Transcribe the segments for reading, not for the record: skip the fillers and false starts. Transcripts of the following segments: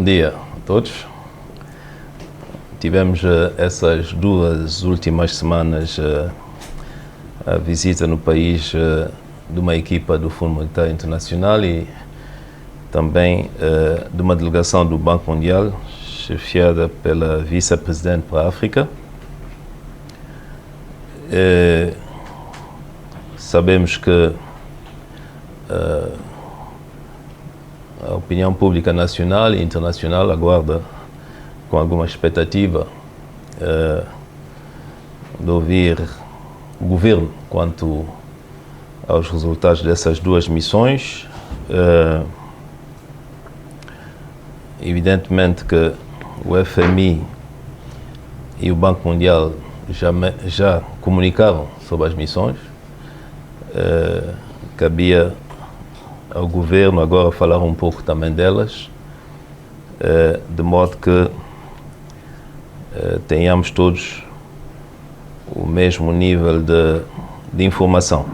dia a todos. Tivemos essas 2 últimas semanas a visita no país de uma equipa do Fundo Monetário Internacional e também de uma delegação do Banco Mundial, chefiada pela vice-presidente para a África. Sabemos que a opinião pública nacional e internacional aguarda com alguma expectativa de ouvir o governo quanto aos resultados dessas 2 missões. Evidentemente que o FMI e o Banco Mundial já comunicaram sobre as missões. Cabia ao governo agora falar um pouco também delas, de modo que tenhamos todos o mesmo nível de informação.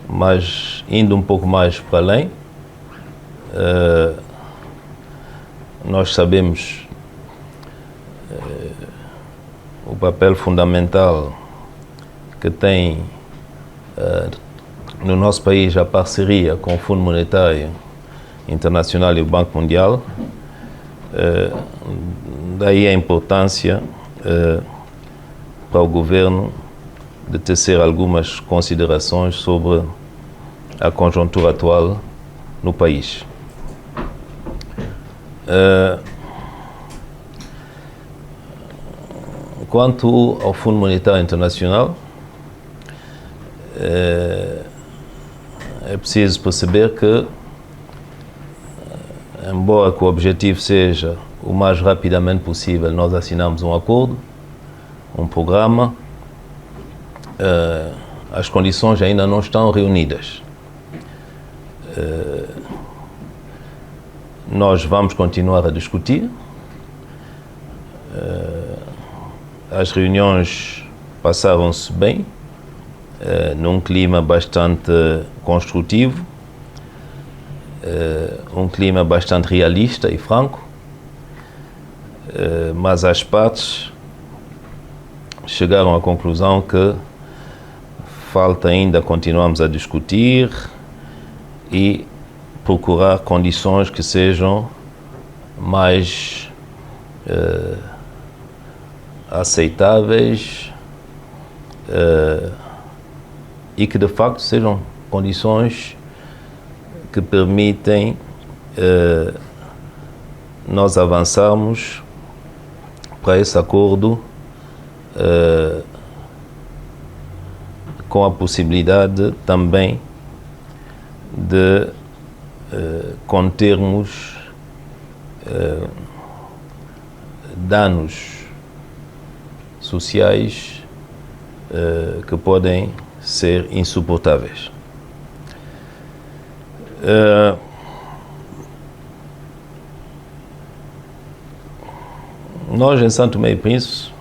Mas indo um pouco mais para além, nós sabemos o papel fundamental que tem no nosso país a parceria com o Fundo Monetário Internacional e o Banco Mundial. Daí a importância para o governo de tecer algumas considerações sobre a conjuntura atual no país. Quanto ao Fundo Monetário Internacional, é preciso perceber que, embora que o objetivo seja o mais rapidamente possível, nós assinamos um acordo, um programa, as condições ainda não estão reunidas. Nós vamos continuar a discutir. As reuniões passaram-se bem, num clima bastante construtivo, um clima bastante realista e franco, mas as partes chegaram à conclusão que falta ainda continuarmos a discutir e procurar condições que sejam mais aceitáveis e que de facto sejam condições que permitem nós avançarmos para esse acordo com a possibilidade também de contermos danos sociais que podem ser insuportáveis. Nós, em São Tomé e Príncipe,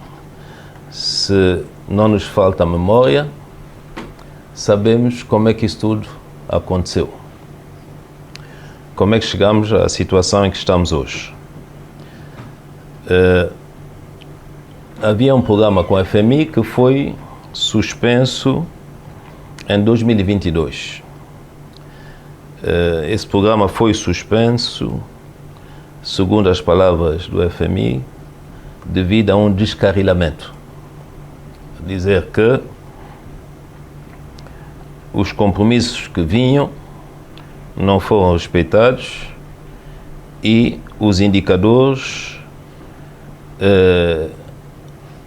se não nos falta a memória, sabemos como é que isso tudo aconteceu. Como é que chegamos à situação em que estamos hoje. Havia um programa com a FMI que foi suspenso em 2022. Esse programa foi suspenso, segundo as palavras do FMI, devido a um descarrilamento. Dizer que os compromissos que vinham não foram respeitados e os indicadores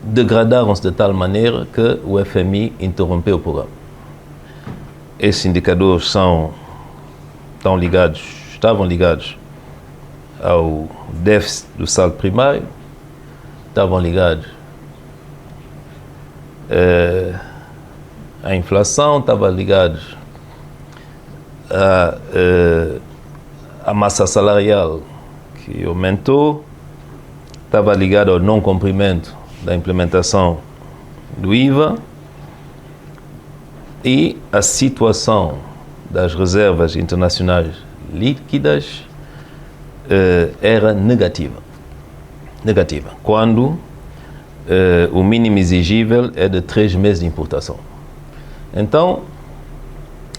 degradaram-se de tal maneira que o FMI interrompeu o programa. Esses indicadores estavam ligados ao déficit do saldo primário, estavam ligados à inflação, estavam ligados à massa salarial que aumentou, estava ligado ao não cumprimento da implementação do IVA e a situação das reservas internacionais líquidas era negativa, quando o mínimo exigível é de 3 meses de importação. Então,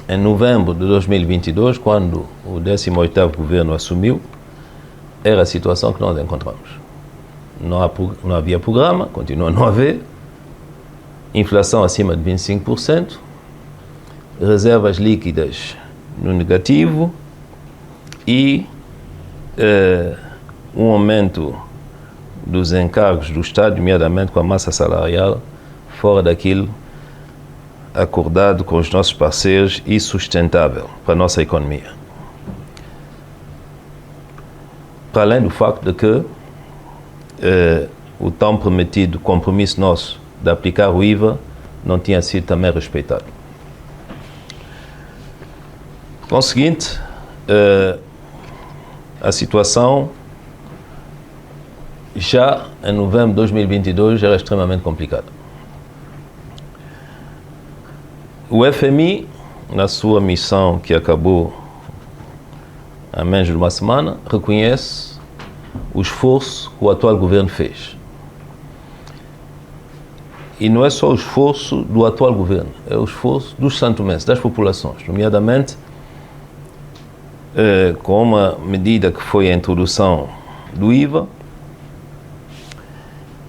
em novembro de 2022, quando o 18º governo assumiu, era a situação que nós encontramos. Não havia programa, continua a não haver, inflação acima de 25%, reservas líquidas no negativo e um aumento dos encargos do Estado, nomeadamente com a massa salarial, fora daquilo acordado com os nossos parceiros e sustentável para a nossa economia. Para além do facto de que o tão prometido compromisso nosso de aplicar o IVA não tinha sido também respeitado. Conseguinte, a situação já em novembro de 2022 era extremamente complicada. O FMI, na sua missão que acabou há menos de uma semana, reconhece o esforço que o atual governo fez. E não é só o esforço do atual governo, é o esforço dos santomenses, das populações, nomeadamente com uma medida que foi a introdução do IVA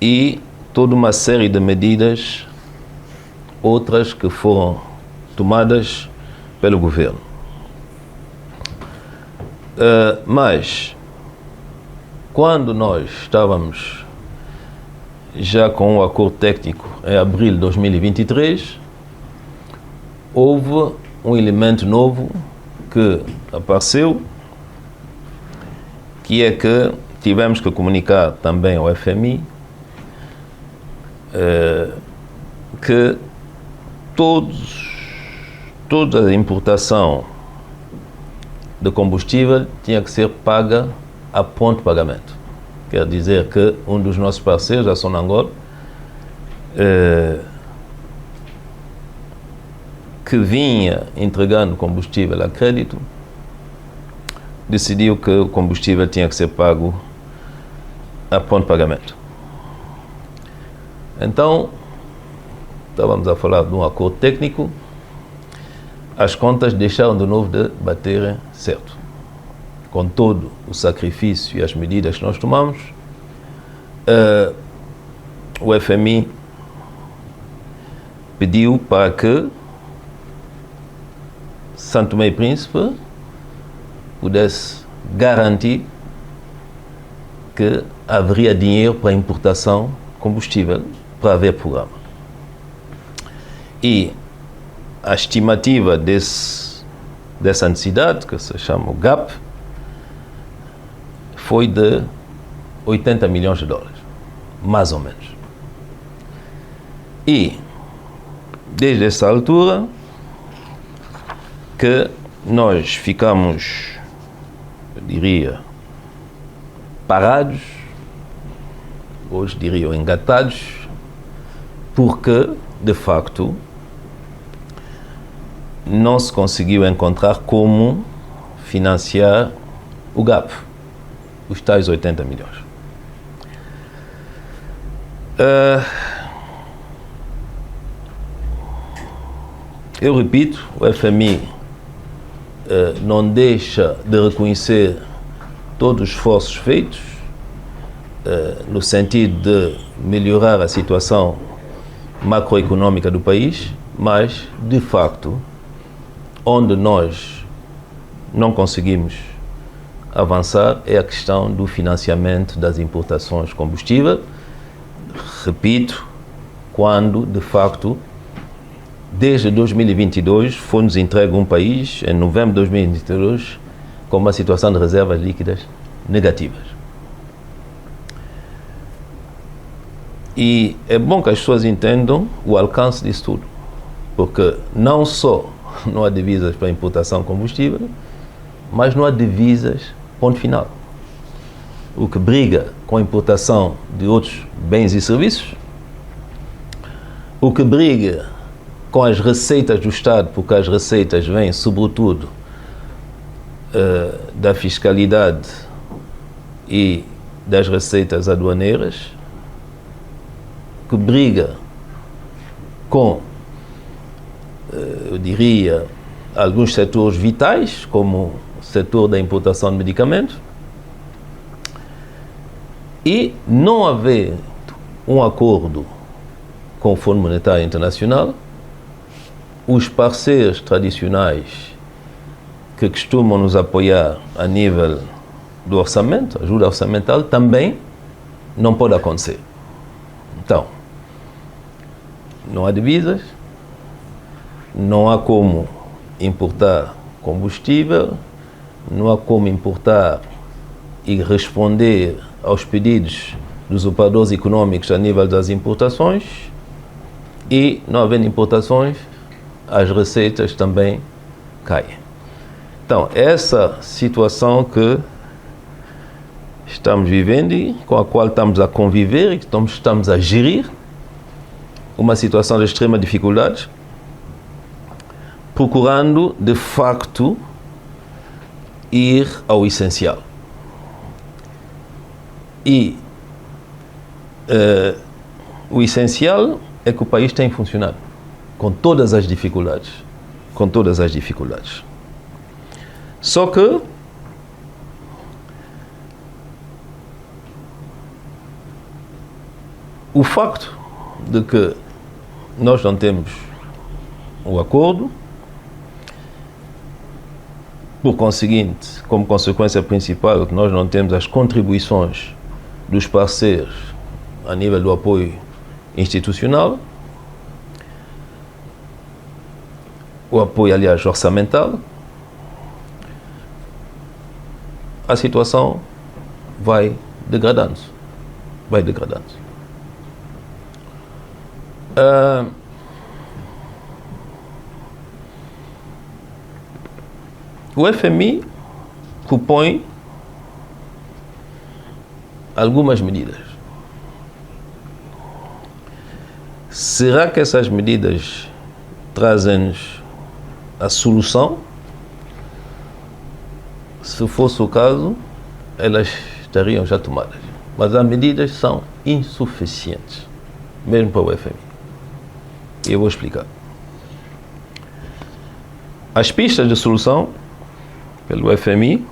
e toda uma série de medidas outras que foram tomadas pelo governo. Mas, quando nós estávamos já com o acordo técnico em abril de 2023, houve um elemento novo que apareceu, que é que tivemos que comunicar também ao FMI que toda a importação de combustível tinha que ser paga a ponto de pagamento. Quer dizer que um dos nossos parceiros, a Sonangol, que vinha entregando combustível a crédito, decidiu que o combustível tinha que ser pago a ponto de pagamento. Então, estávamos a falar de um acordo técnico, as contas deixaram de novo de baterem certo. Com todo o sacrifício e as medidas que nós tomamos, o FMI pediu para que São Tomé e Príncipe pudesse garantir que haveria dinheiro para importação de combustível para haver programa. E a estimativa dessa necessidade, que se chama o GAP, foi de 80 milhões de dólares, mais ou menos. E, desde essa altura, que nós ficamos, eu diria, parados, hoje diriam engatados, porque, de facto, não se conseguiu encontrar como financiar o GAP, os tais 80 milhões. Eu repito, o FMI não deixa de reconhecer todos os esforços feitos no sentido de melhorar a situação macroeconômica do país, mas, de facto, onde nós não conseguimos avançar é a questão do financiamento das importações de combustível. Repito, quando, de facto, desde 2022, foi-nos entregue um país, em novembro de 2022, com uma situação de reservas líquidas negativas. E é bom que as pessoas entendam o alcance disso tudo, porque não só não há divisas para importação de combustível, mas não há divisas, ponto final. O que briga com a importação de outros bens e serviços, o que briga com as receitas do Estado, porque as receitas vêm, sobretudo, da fiscalidade e das receitas aduaneiras, que briga com, eu diria, alguns setores vitais, como o setor da importação de medicamentos, e não haver um acordo com o Fundo Monetário Internacional, os parceiros tradicionais que costumam nos apoiar a nível do orçamento, ajuda orçamental, também não pode acontecer. Então, não há divisas, não há como importar combustível, não há como importar e responder aos pedidos dos operadores econômicos a nível das importações, e não havendo importações, as receitas também caem. Então, essa situação que estamos vivendo e com a qual estamos a conviver e que estamos a gerir, uma situação de extrema dificuldade, procurando, de facto, ir ao essencial. E o essencial é que o país tem funcionado, com todas as dificuldades. Com todas as dificuldades. Só que o facto de que nós não temos o acordo, por conseguinte, como consequência principal, que nós não temos as contribuições dos parceiros a nível do apoio institucional, o apoio, aliás, orçamental, a situação vai degradando-se. Vai degradando-se. O FMI propõe algumas medidas. Será que essas medidas trazem-nos a solução? Se fosse o caso, elas estariam já tomadas. Mas as medidas são insuficientes, mesmo para o FMI. E eu vou explicar. As pistas de solução pelo FMI,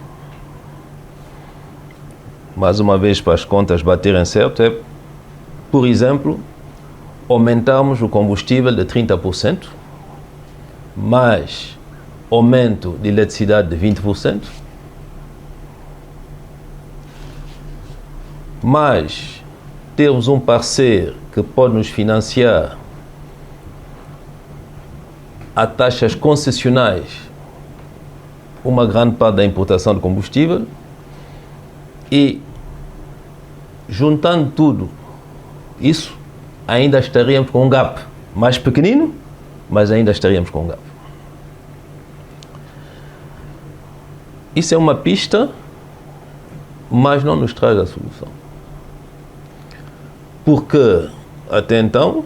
mais uma vez para as contas baterem certo, é, por exemplo, aumentarmos o combustível de 30%, mais aumento de eletricidade de 20%, mais termos um parceiro que pode nos financiar a taxas concessionais uma grande parte da importação de combustível, e juntando tudo isso, ainda estaríamos com um gap mais pequenino, mas ainda estaríamos com um gap. Isso é uma pista, mas não nos traz a solução. Porque, até então,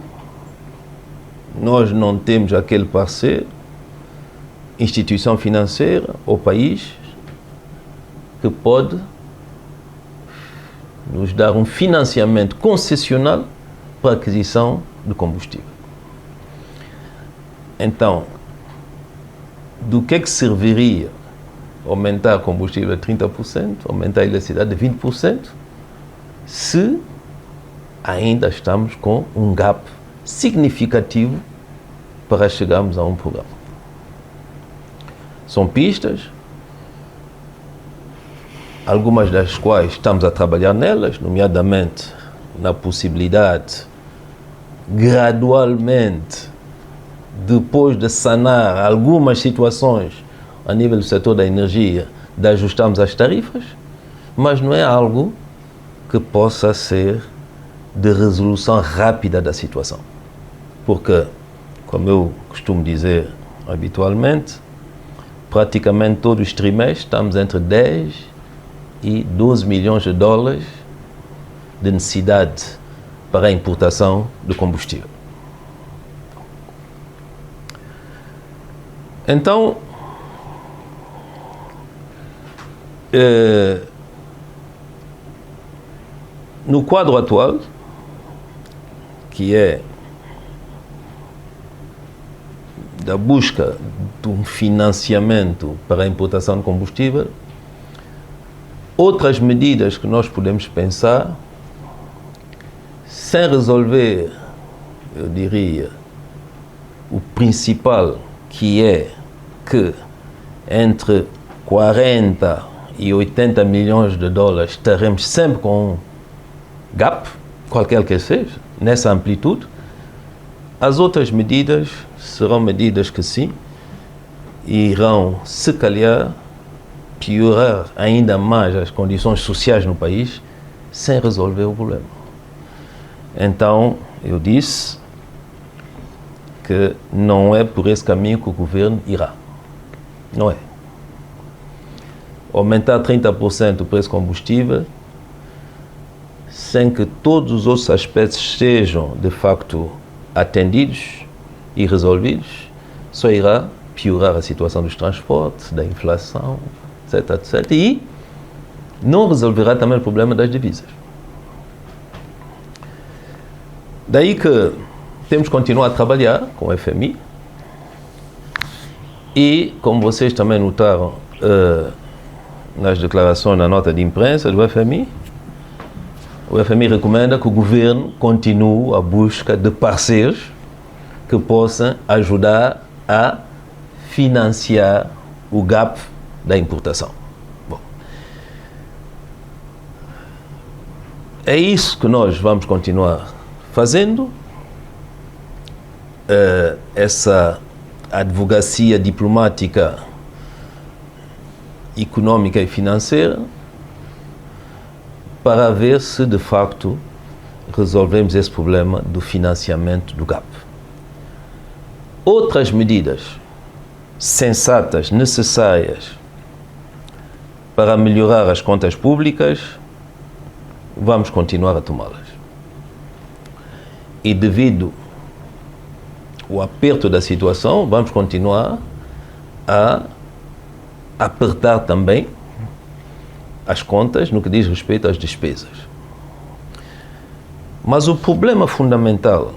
nós não temos aquele parceiro, instituição financeira ou país, que pode nos dar um financiamento concessional para a aquisição de combustível. Então, do que serviria aumentar o combustível a 30%, aumentar a eletricidade a 20%, se ainda estamos com um gap significativo para chegarmos a um programa? São pistas, algumas das quais estamos a trabalhar nelas, nomeadamente na possibilidade, gradualmente, depois de sanar algumas situações a nível do setor da energia, de ajustarmos as tarifas, mas não é algo que possa ser de resolução rápida da situação. Porque, como eu costumo dizer habitualmente, praticamente todos os trimestres estamos entre 10 e 12 milhões de dólares de necessidade para a importação de combustível. No quadro atual, que é da busca de um financiamento para a importação de combustível, outras medidas que nós podemos pensar, sem resolver, eu diria, o principal, que é que entre 40 e 80 milhões de dólares estaremos sempre com um gap, qualquer que seja, nessa amplitude. As outras medidas serão medidas que sim, irão, se calhar, piorar ainda mais as condições sociais no país, sem resolver o problema. Então, eu disse que não é por esse caminho que o governo irá. Não é. Aumentar 30% o preço do combustível, sem que todos os outros aspectos sejam, de facto, atendidos e resolvidos, só irá piorar a situação dos transportes, da inflação, etc, etc. E não resolverá também o problema das divisas. Daí que temos que continuar a trabalhar com o FMI e, como vocês também notaram nas declarações, na nota de imprensa do FMI, o FMI recomenda que o governo continue a busca de parceiros que possam ajudar a financiar o gap da importação. Bom, é isso que nós vamos continuar fazendo. Essa advocacia diplomática, econômica e financeira, para ver se de facto resolvemos esse problema do financiamento do GAP. Outras medidas sensatas, necessárias para melhorar as contas públicas, vamos continuar a tomá-las. E devido ao aperto da situação, vamos continuar a apertar também as contas no que diz respeito às despesas. Mas o problema fundamental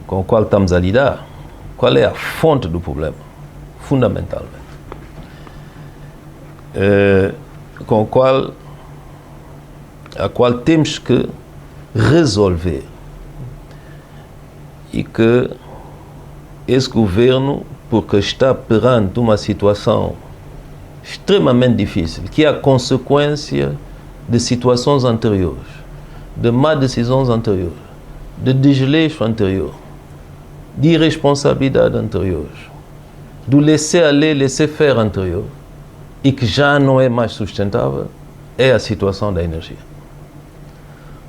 com o qual estamos a lidar, qual é a fonte do problema? Fundamentalmente. A qual temos que resolver. E que esse governo, porque está perante uma situação extremamente difícil, que é a consequência de situações anteriores, de má decisões anteriores, de desleixo anterior, de irresponsabilidade anterior, do laisser-aller, laisser-faire anterior, e que já não é mais sustentável, é a situação da energia.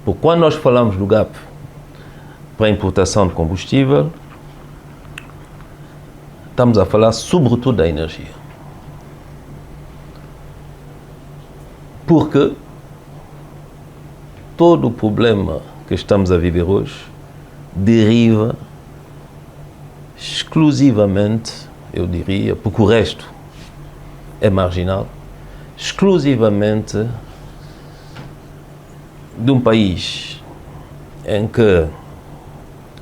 Porque quando nós falamos do GAP para a importação de combustível, estamos a falar sobretudo da energia. Porque todo o problema que estamos a viver hoje deriva exclusivamente, eu diria, porque o resto é marginal, exclusivamente de um país em que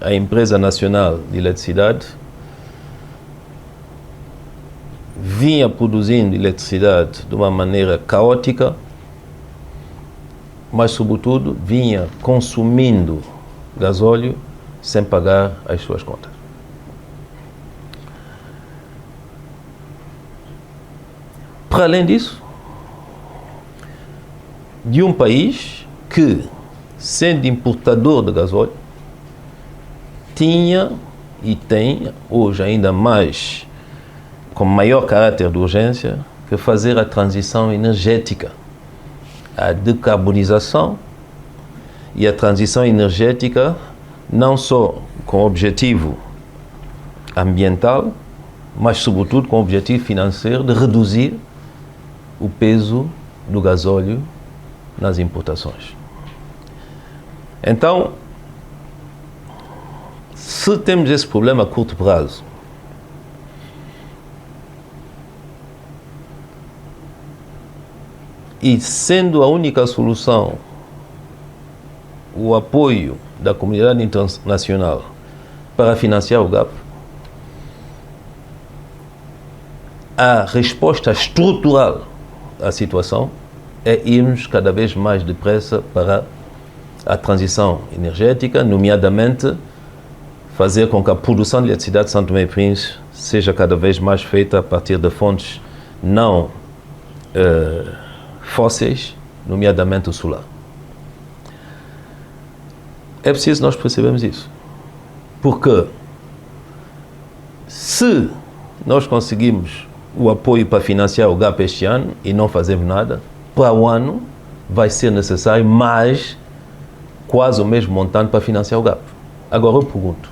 a Empresa Nacional de Eletricidade vinha produzindo eletricidade de uma maneira caótica, mas, sobretudo, vinha consumindo gasóleo sem pagar as suas contas. Para além disso, de um país que, sendo importador de gasóleo, tinha e tem, hoje ainda mais, com maior caráter de urgência, que fazer a transição energética, a decarbonização e a transição energética, não só com objetivo ambiental, mas sobretudo com objetivo financeiro de reduzir o peso do gasóleo nas importações. Então, se temos esse problema a curto prazo, E sendo a única solução o apoio da comunidade internacional para financiar o GAP, a resposta estrutural à situação é irmos cada vez mais depressa para a transição energética, nomeadamente fazer com que a produção de eletricidade de São Tomé e Príncipe seja cada vez mais feita a partir de fontes não fósseis, nomeadamente o solar. É preciso nós percebermos isso. Porque se nós conseguimos o apoio para financiar o GAP este ano e não fazemos nada, para o ano vai ser necessário mais quase o mesmo montante para financiar o GAP. Agora eu pergunto,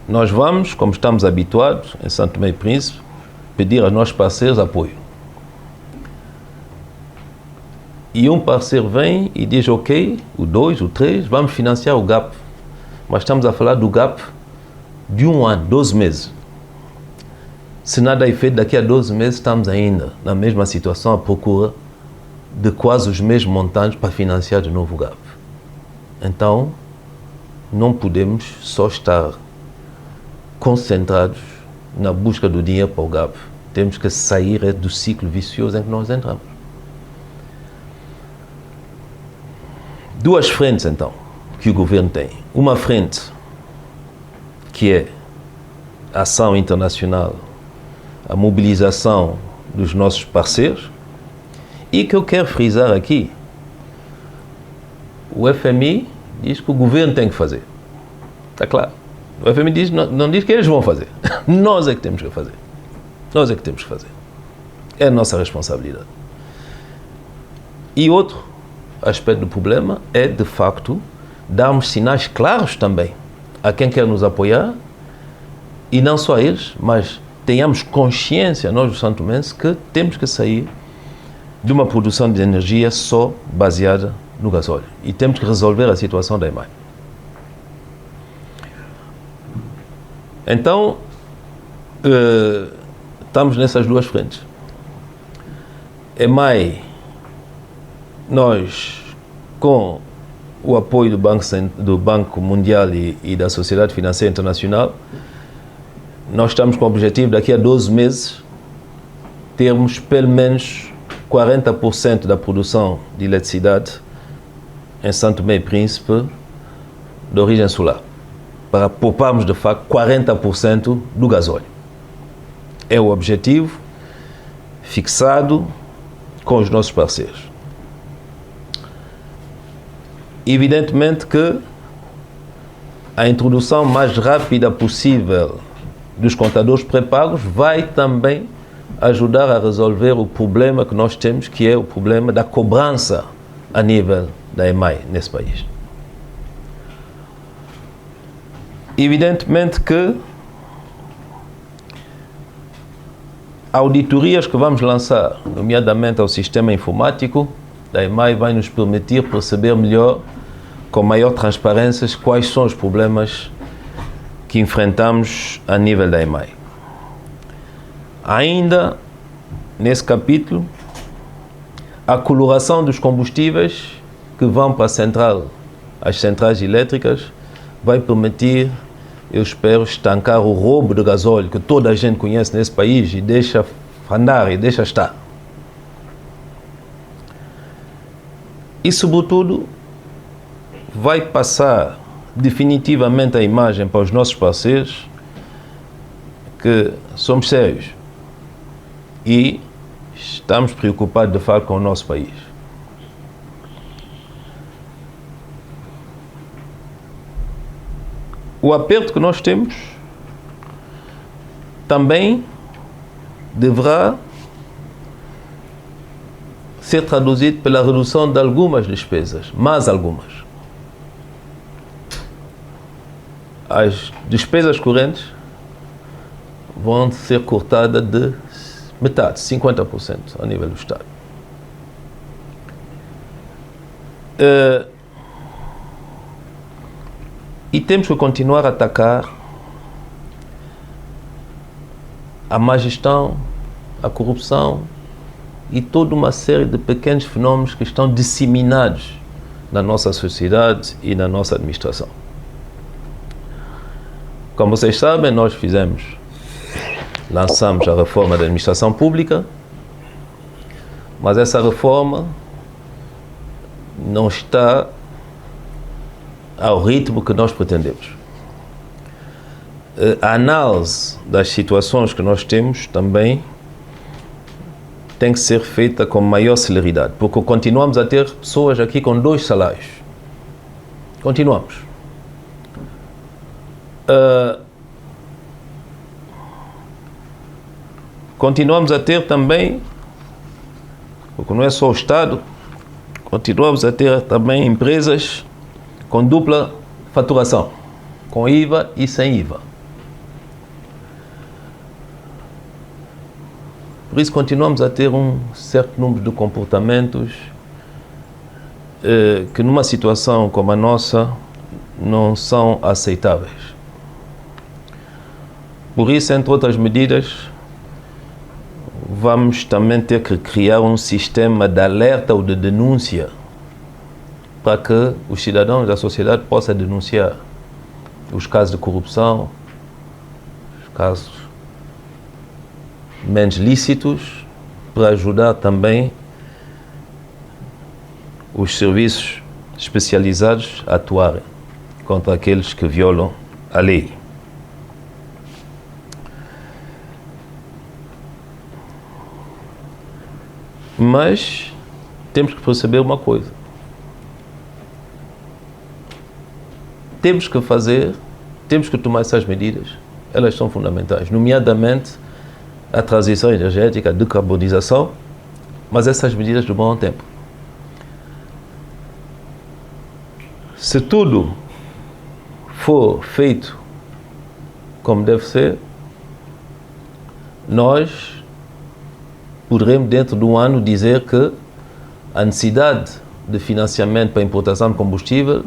nós vamos, como estamos habituados em São Tomé e Príncipe, pedir aos nossos parceiros apoio. E um parceiro vem e diz, ok, o 2, o 3, vamos financiar o GAP. Mas estamos a falar do GAP de 1 ano, 12 meses. Se nada é feito, daqui a 12 meses estamos ainda na mesma situação, à procura de quase os mesmos montantes para financiar de novo o GAP. Então, não podemos só estar concentrados na busca do dinheiro para o GAP. Temos que sair do ciclo vicioso em que nós entramos. Duas frentes, então, que o governo tem. Uma frente, que é a ação internacional, a mobilização dos nossos parceiros, e que eu quero frisar aqui, o FMI diz que o governo tem que fazer. Está claro. O FMI diz, não diz que eles vão fazer. Nós é que temos que fazer. Nós é que temos que fazer. É a nossa responsabilidade. E outro aspecto do problema é, de facto, darmos sinais claros também a quem quer nos apoiar, e não só a eles, mas tenhamos consciência, nós os santomenses, que temos que sair de uma produção de energia só baseada no gasóleo. E temos que resolver a situação da EMAI. Então, estamos nessas duas frentes. EMAI, nós, com o apoio do Banco Mundial e da Sociedade Financeira Internacional, nós estamos com o objetivo, daqui a 12 meses, termos pelo menos 40% da produção de eletricidade em São Tomé e Príncipe de origem solar, para pouparmos, de facto, 40% do gasóleo. É o objetivo fixado com os nossos parceiros. Evidentemente que a introdução mais rápida possível dos contadores pré-pagos vai também ajudar a resolver o problema que nós temos, que é o problema da cobrança a nível da EMAI nesse país. Evidentemente que auditorias que vamos lançar, nomeadamente ao sistema informático da EMAI, vai nos permitir perceber melhor, com maior transparência, quais são os problemas que enfrentamos a nível da EMAI. Ainda, nesse capítulo, a coloração dos combustíveis que vão para as centrais elétricas vai permitir, eu espero, estancar o roubo de gasóleo que toda a gente conhece nesse país e deixa andar e deixa estar. E, sobretudo, vai passar definitivamente a imagem para os nossos parceiros que somos sérios e estamos preocupados, de facto, com o nosso país. O aperto que nós temos também deverá ser traduzido pela redução de algumas despesas, mas algumas. As despesas correntes vão ser cortadas de metade, 50% a nível do Estado. E temos que continuar a atacar a má gestão, a corrupção e toda uma série de pequenos fenómenos que estão disseminados na nossa sociedade e na nossa administração. Como vocês sabem, nós lançamos a reforma da administração pública, mas essa reforma não está ao ritmo que nós pretendemos. A análise das situações que nós temos também tem que ser feita com maior celeridade, porque continuamos a ter pessoas aqui com 2 salários. Continuamos. Continuamos a ter também, porque não é só o Estado, continuamos a ter também empresas com dupla faturação, com IVA e sem IVA. Por isso continuamos a ter um certo número de comportamentos que numa situação como a nossa não são aceitáveis. Por isso, entre outras medidas, vamos também ter que criar um sistema de alerta ou de denúncia para que os cidadãos da sociedade possam denunciar os casos de corrupção, os casos menos lícitos, para ajudar também os serviços especializados a atuarem contra aqueles que violam a lei. Mas temos que perceber uma coisa. Temos que tomar essas medidas, elas são fundamentais, nomeadamente a transição energética, a decarbonização, mas essas medidas demoram tempo. Se tudo for feito como deve ser, nós poderemos dentro de um ano dizer que a necessidade de financiamento para a importação de combustível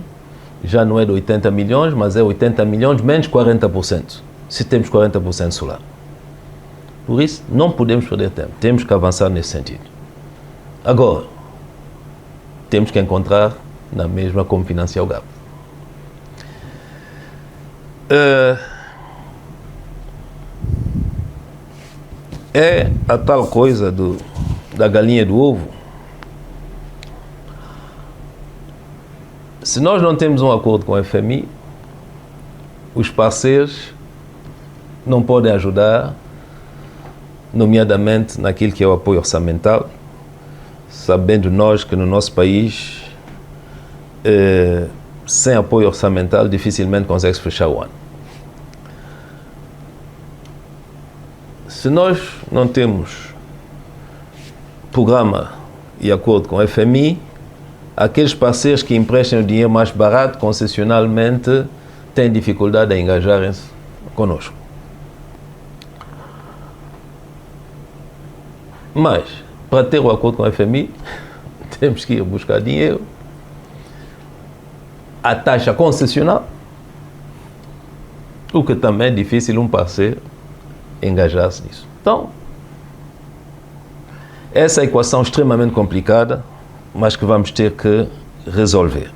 já não é de 80 milhões, mas é 80 milhões menos 40%, se temos 40% solar. Por isso, não podemos perder tempo, temos que avançar nesse sentido. Agora, temos que encontrar na mesma como financiar o gap. É a tal coisa da galinha do ovo. Se nós não temos um acordo com o FMI, os parceiros não podem ajudar, nomeadamente naquilo que é o apoio orçamental, sabendo nós que no nosso país, sem apoio orçamental, dificilmente consegue-se fechar o ano. Se nós não temos programa e acordo com o FMI, aqueles parceiros que emprestam o dinheiro mais barato, concessionalmente, têm dificuldade em engajarem-se conosco. Mas, para ter o acordo com o FMI, temos que ir buscar dinheiro, a taxa concessional, o que também é difícil um parceiro engajar-se nisso. Então, essa é a equação extremamente complicada, mas que vamos ter que resolver.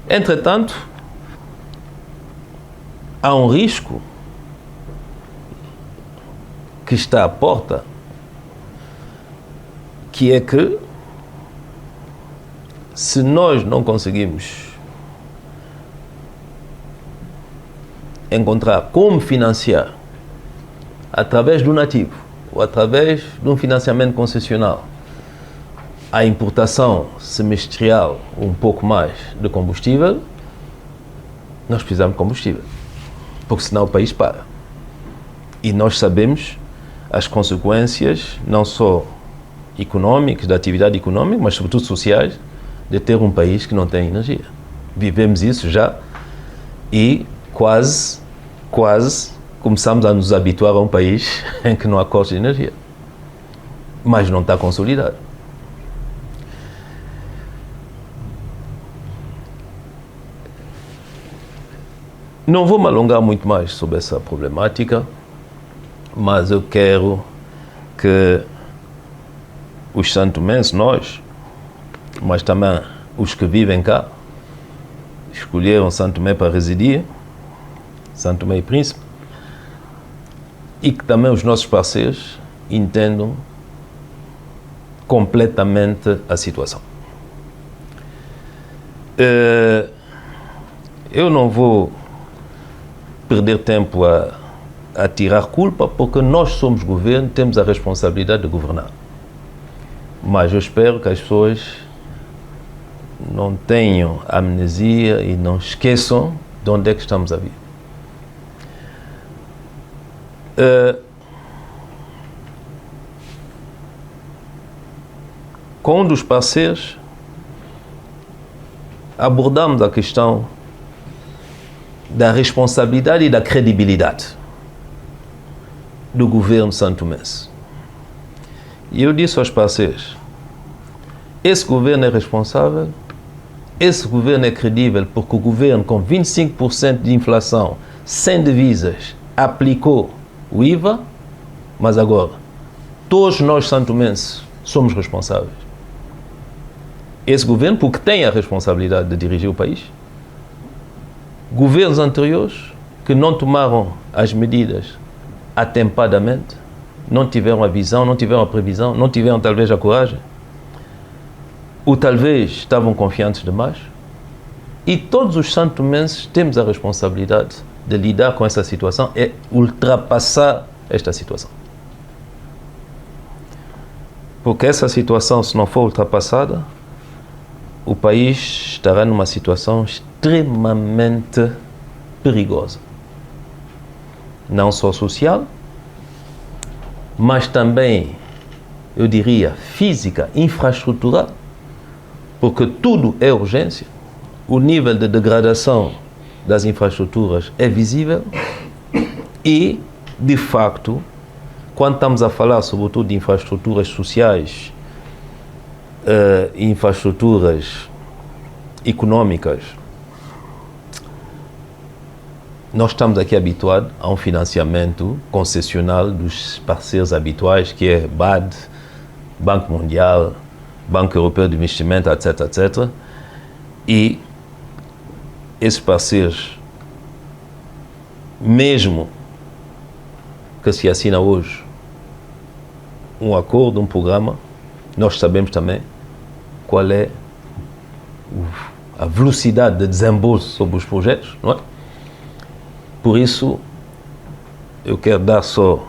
Entretanto, há um risco que está à porta, que é que, se nós não conseguimos encontrar como financiar através do nativo ou através de um financiamento concessional a importação semestral um pouco mais de combustível, nós precisamos de combustível, porque senão o país para. E nós sabemos as consequências, não só económicas, da atividade económica, mas sobretudo sociais, de ter um país que não tem energia. Vivemos isso já e quase começamos a nos habituar a um país em que não há cortes de energia, mas não está consolidado. Não vou me alongar muito mais sobre essa problemática, mas eu quero que os santomenses, nós, mas também os que vivem cá, escolheram Santo Tomé para residir, Santo Tomé e Príncipe, e que também os nossos parceiros entendam completamente a situação. Eu não vou perder tempo a tirar culpa, porque nós somos governo, temos a responsabilidade de governar. Mas eu espero que as pessoas não tenham amnesia e não esqueçam de onde é que estamos a vir. Com um dos parceiros, abordamos a questão da responsabilidade e da credibilidade do governo santomense. E eu disse aos parceiros, esse governo é responsável, esse governo é credível, porque o governo com 25% de inflação, sem divisas, aplicou o IVA, mas agora, todos nós santomenses somos responsáveis. Esse governo, porque tem a responsabilidade de dirigir o país. Governos anteriores que não tomaram as medidas atempadamente, não tiveram a visão, não tiveram a previsão, não tiveram talvez a coragem, ou talvez estavam confiantes demais. E todos os santomenses temos a responsabilidade de lidar com essa situação e ultrapassar esta situação. Porque essa situação, se não for ultrapassada, o país estará numa situação extremamente perigosa. Não só social, mas também, eu diria, física, infraestrutural, porque tudo é urgência. O nível de degradação das infraestruturas é visível e, de facto, quando estamos a falar sobretudo de infraestruturas sociais, infraestruturas econômicas, nós estamos aqui habituados a um financiamento concessional dos parceiros habituais, que é BAD, Banco Mundial, Banco Europeu de Investimento, etc, etc. E esses parceiros, mesmo que se assina hoje um acordo, um programa, nós sabemos também qual é a velocidade de desembolso sobre os projetos, não é? Por isso, eu quero dar só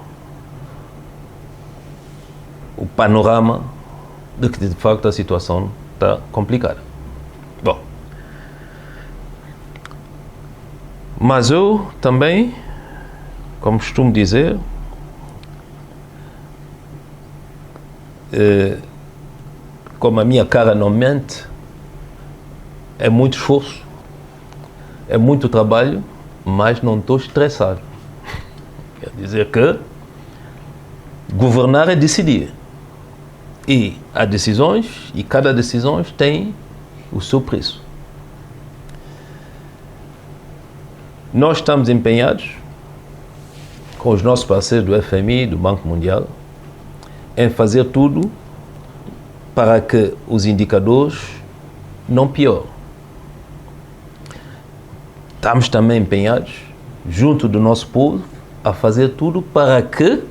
o panorama de que, de facto, a situação está complicada. Bom, mas eu também, como costumo dizer, como a minha cara não mente, é muito esforço, é muito trabalho, mas não estou estressado. Quer dizer que governar é decidir. E há decisões, e cada decisão tem o seu preço. Nós estamos empenhados, com os nossos parceiros do FMI, do Banco Mundial, em fazer tudo para que os indicadores não piorem. Estamos também empenhados, junto do nosso povo, a fazer tudo para que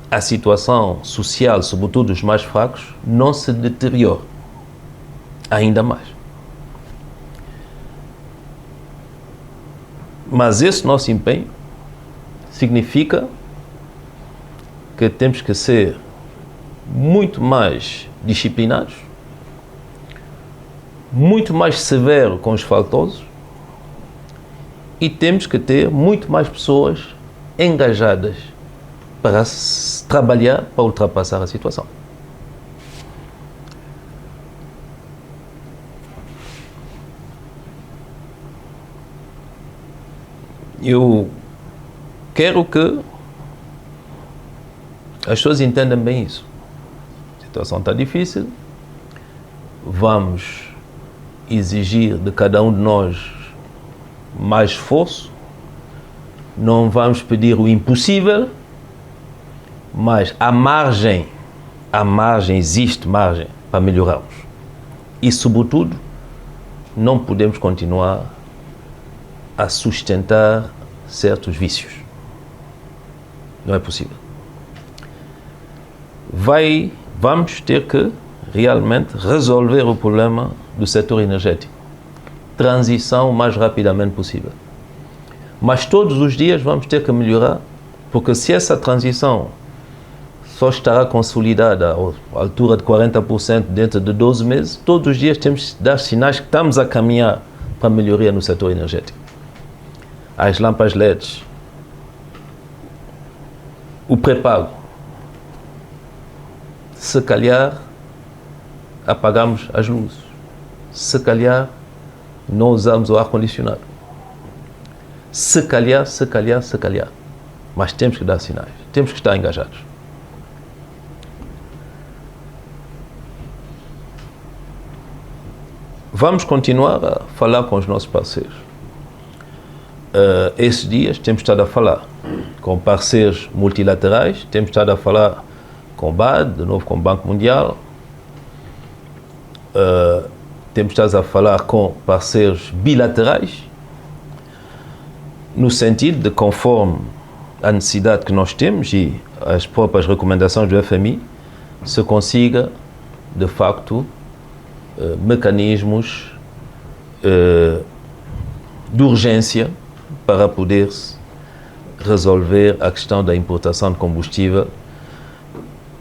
a situação social, sobretudo dos mais fracos, não se deteriore ainda mais. Mas esse nosso empenho significa que temos que ser muito mais disciplinados, muito mais severos com os faltosos, e temos que ter muito mais pessoas engajadas para trabalhar para ultrapassar a situação. Eu quero que as pessoas entendam bem isso. A situação está difícil, vamos exigir de cada um de nós mais esforço, não vamos pedir o impossível, mas a margem há margem, existe margem para melhorarmos. E, sobretudo, não podemos continuar a sustentar certos vícios. Não é possível. Vamos ter que realmente resolver o problema do setor energético. Transição o mais rapidamente possível. Mas todos os dias vamos ter que melhorar, porque se essa transição só estará consolidada à altura de 40% dentro de 12 meses, todos os dias temos que dar sinais que estamos a caminhar para a melhoria no setor energético. As lâmpadas LEDs, o pré-pago, se calhar apagamos as luzes, se calhar não usamos o ar-condicionado, se calhar, mas temos que dar sinais, temos que estar engajados. Vamos continuar a falar com os nossos parceiros. Esses dias temos estado a falar com parceiros multilaterais, temos estado a falar com o BAD, de novo com o Banco Mundial, temos estado a falar com parceiros bilaterais, no sentido de, conforme a necessidade que nós temos e as próprias recomendações do FMI, se consiga, de facto, mecanismos de urgência para poder resolver a questão da importação de combustível,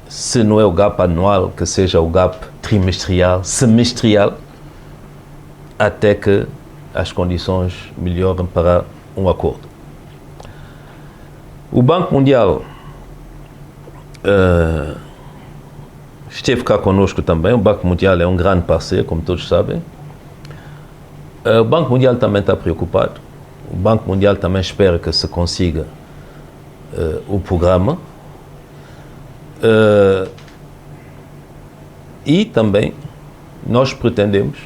se não é o gap anual, que seja o gap trimestrial, semestrial, até que as condições melhorem para um acordo. O Banco Mundial esteve cá conosco também. O Banco Mundial é um grande parceiro, como todos sabem. O Banco Mundial também está preocupado. O Banco Mundial também espera que se consiga o programa. E também nós pretendemos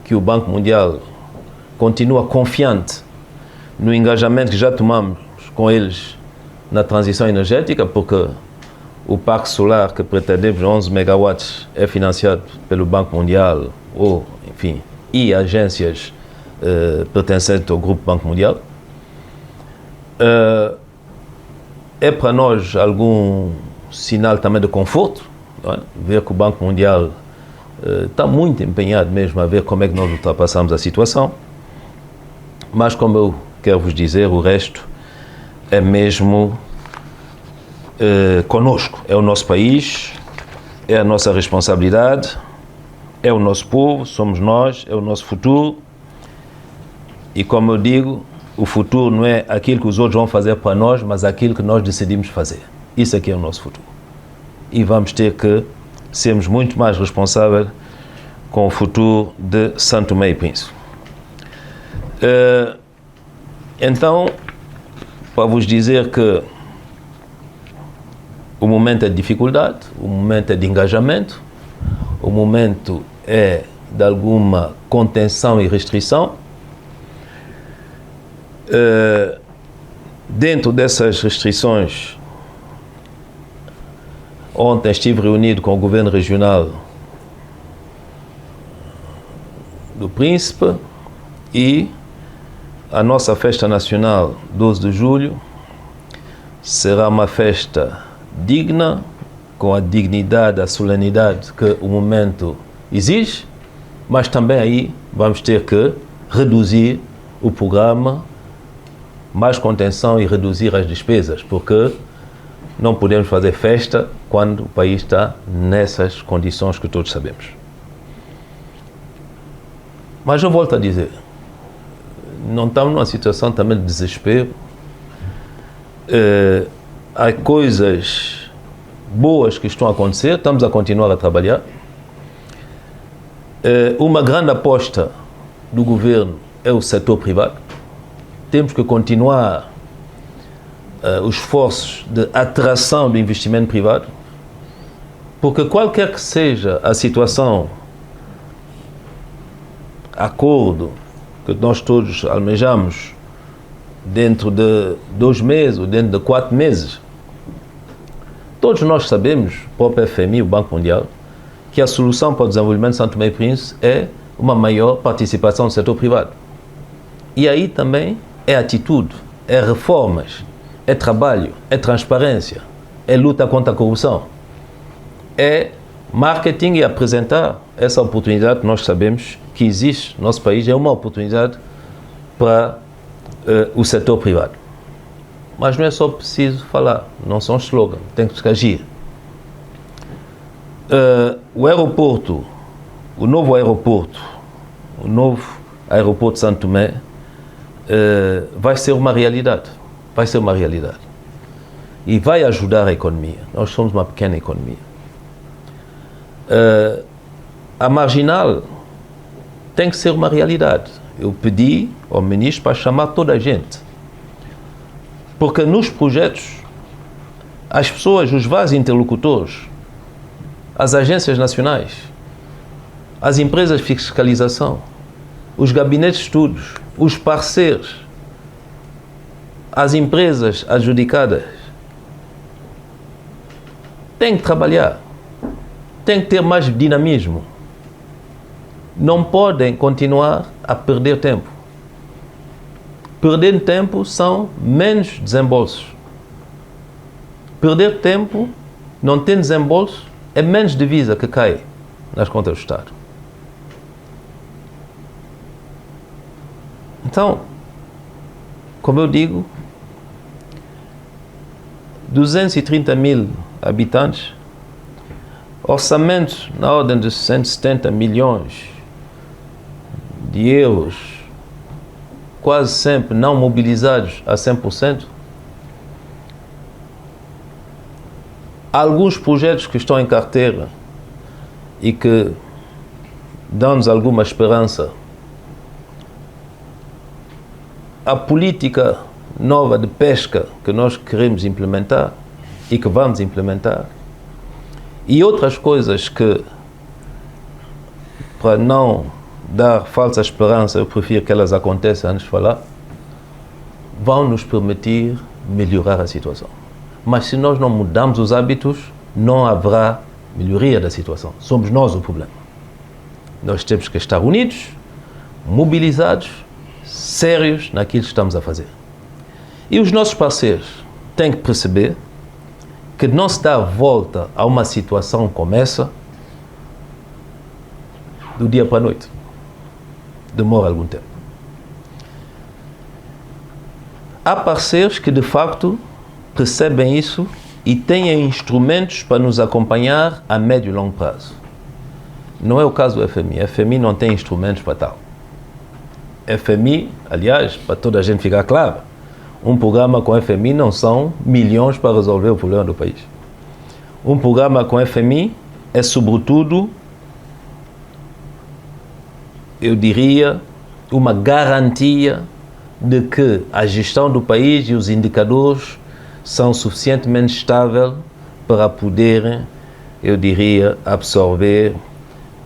que o Banco Mundial continue confiante no engajamento que já tomamos com eles na transição energética, porque o parque solar que pretendemos, 11 megawatts, é financiado pelo Banco Mundial ou, enfim, e agências pertencentes ao Grupo Banco Mundial. É para nós algum sinal também de conforto, não é? Ver que o Banco Mundial está muito empenhado mesmo a ver como é que nós ultrapassamos a situação. Mas, como eu quero vos dizer, o resto é mesmo conosco. É o nosso país, é a nossa responsabilidade, é o nosso povo, somos nós, é o nosso futuro. E, como eu digo, o futuro não é aquilo que os outros vão fazer para nós, mas aquilo que nós decidimos fazer. Isso aqui é o nosso futuro. E vamos ter que sermos muito mais responsáveis com o futuro de São Tomé e Príncipe. Então, para vos dizer que o momento é de dificuldade, o momento é de engajamento, o momento é de alguma contenção e restrição. Dentro dessas restrições, ontem estive reunido com o governo regional do Príncipe e a nossa festa nacional, 12 de julho, será uma festa digna, com a dignidade, a solenidade que o momento exige, mas também aí vamos ter que reduzir o programa, mais contenção e reduzir as despesas, porque não podemos fazer festa quando o país está nessas condições que todos sabemos. Mas eu volto a dizer, não estamos numa situação também de desespero. Há coisas boas que estão a acontecer, estamos a continuar a trabalhar. Uma grande aposta do governo é o setor privado. Temos que continuar os esforços de atração do investimento privado, porque qualquer que seja a situação, acordo que nós todos almejamos dentro de 2 meses ou dentro de 4 meses, Todos nós sabemos, o próprio FMI, o Banco Mundial, que a solução para o desenvolvimento de São Tomé e Príncipe é uma maior participação do setor privado. E aí também é atitude, é reformas, é trabalho, é transparência, é luta contra a corrupção, é marketing e apresentar essa oportunidade que nós sabemos que existe no nosso país, é uma oportunidade para o setor privado. Mas não é só preciso falar, não são slogans, tem que agir. O aeroporto, o novo aeroporto de Santo Tomé vai ser uma realidade, e vai ajudar a economia. Nós somos uma pequena economia. A marginal tem que ser uma realidade. Eu pedi ao ministro para chamar toda a gente, porque nos projetos as pessoas, os vários interlocutores, as agências nacionais, as empresas de fiscalização, os gabinetes de estudos, os parceiros, as empresas adjudicadas, têm que trabalhar, têm que ter mais dinamismo. Não podem continuar a perder tempo. Perder tempo são menos desembolsos. Perder tempo, não tem desembolso, é menos divisa que cai nas contas do Estado. Então, como eu digo, 230 mil habitantes, orçamento na ordem de 170 milhões de euros, quase sempre não mobilizados a 100%. Alguns projetos que estão em carteira e que dão-nos alguma esperança. A política nova de pesca que nós queremos implementar e que vamos implementar, e outras coisas que, para não dar falsa esperança, eu prefiro que elas aconteçam antes de falar, vão nos permitir melhorar a situação. Mas se nós não mudarmos os hábitos, não haverá melhoria da situação. Somos nós o problema. Nós temos que estar unidos, mobilizados, sérios naquilo que estamos a fazer. E os nossos parceiros têm que perceber que não se dá a volta a uma situação como essa do dia para a noite. Demora algum tempo. Há parceiros que de facto percebem isso e têm instrumentos para nos acompanhar a médio e longo prazo. Não é o caso do FMI. A FMI não tem instrumentos para tal. FMI, aliás, para toda a gente ficar claro, um programa com FMI não são milhões para resolver o problema do país. Um programa com FMI é, sobretudo, eu diria, uma garantia de que a gestão do país e os indicadores são suficientemente estáveis para poderem, eu diria, absorver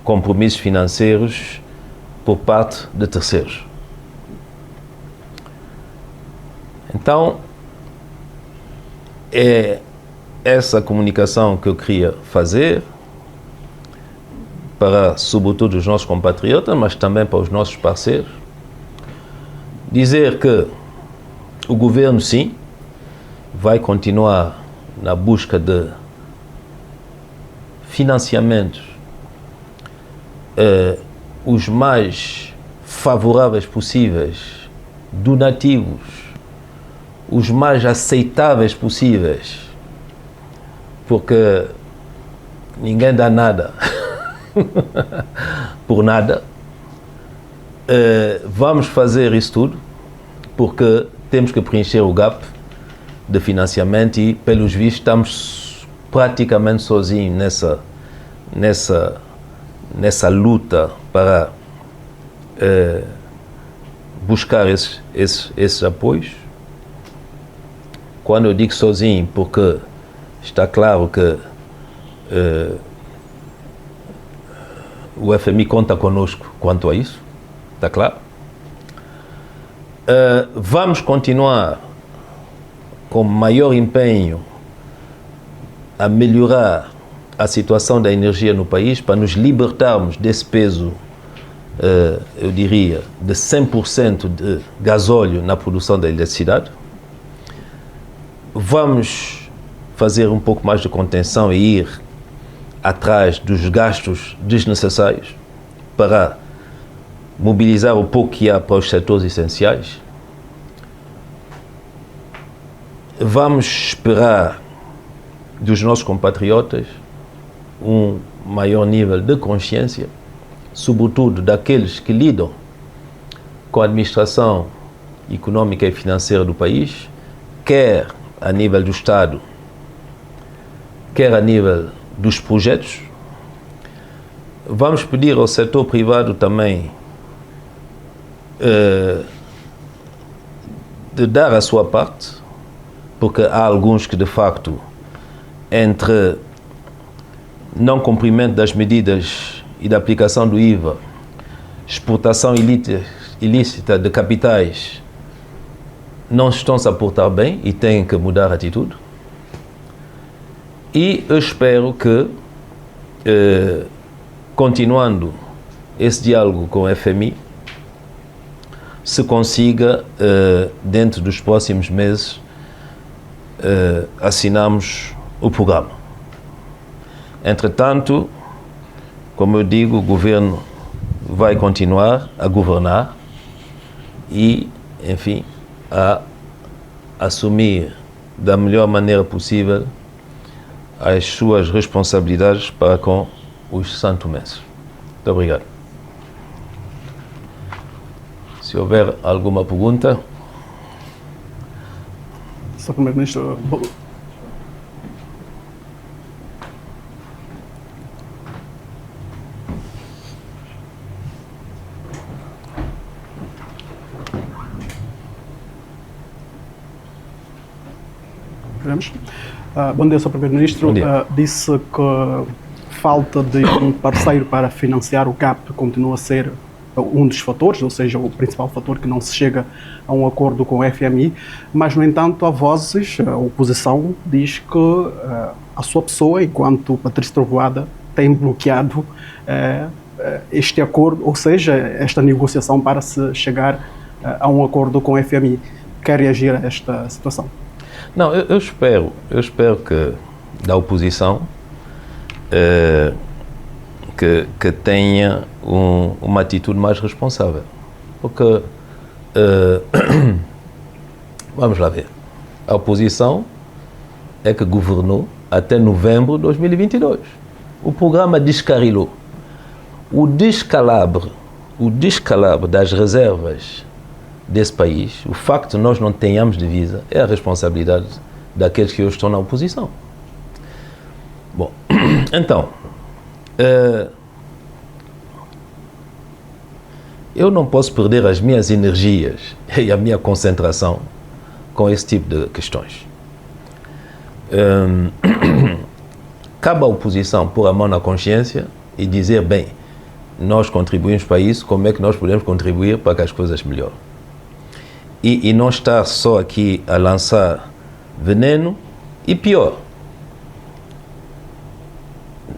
compromissos financeiros por parte de terceiros. Então, é essa comunicação que eu queria fazer para, sobretudo, os nossos compatriotas, mas também para os nossos parceiros. Dizer que o governo, sim, vai continuar na busca de financiamentos os mais favoráveis possíveis, donativos, os mais aceitáveis possíveis, porque ninguém dá nada por nada. Vamos fazer isso tudo porque temos que preencher o gap de financiamento e, pelos vistos, estamos praticamente sozinhos nessa luta para buscar esses apoios. Quando eu digo sozinho, porque está claro que o FMI conta conosco quanto a isso, está claro? Vamos continuar com maior empenho a melhorar a situação da energia no país para nos libertarmos desse peso, eu diria, de 100% de gasóleo na produção da eletricidade. Vamos fazer um pouco mais de contenção e ir atrás dos gastos desnecessários para mobilizar o pouco que há para os setores essenciais. Vamos esperar dos nossos compatriotas um maior nível de consciência, sobretudo daqueles que lidam com a administração econômica e financeira do país, quer a nível do Estado, quer a nível dos projetos. Vamos pedir ao setor privado também de dar a sua parte, porque há alguns que, de facto, entre não cumprimento das medidas e da aplicação do IVA, exportação ilícita de capitais, não estão-se a portar bem e têm que mudar a atitude. E eu espero que, continuando esse diálogo com o FMI, se consiga, dentro dos próximos meses, assinarmos o programa. Entretanto, como eu digo, o governo vai continuar a governar e, enfim, a assumir da melhor maneira possível as suas responsabilidades para com os santomenses. Muito obrigado. Se houver alguma pergunta. Sr. Primeiro-Ministro, bom dia, Sr. Primeiro-Ministro. Disse que falta de um parceiro para financiar o CAP continua a ser um dos fatores, ou seja, o principal fator que não se chega a um acordo com o FMI, mas, no entanto, há vozes, a oposição diz que a sua pessoa, enquanto Patrício Trovoada, tem bloqueado este acordo, ou seja, esta negociação para se chegar a um acordo com o FMI. Quer reagir a esta situação? Não, eu espero que da oposição que tenha uma atitude mais responsável. Porque, vamos lá ver, a oposição é que governou até novembro de 2022. O programa descarrilou. O descalabro das reservas desse país, o facto de nós não tenhamos divisa, é a responsabilidade daqueles que hoje estão na oposição. Bom, então, eu não posso perder as minhas energias e a minha concentração com esse tipo de questões. Cabe à oposição pôr a mão na consciência e dizer, bem, nós contribuímos para isso, como é que nós podemos contribuir para que as coisas melhorem? E não estar só aqui a lançar veneno e, pior,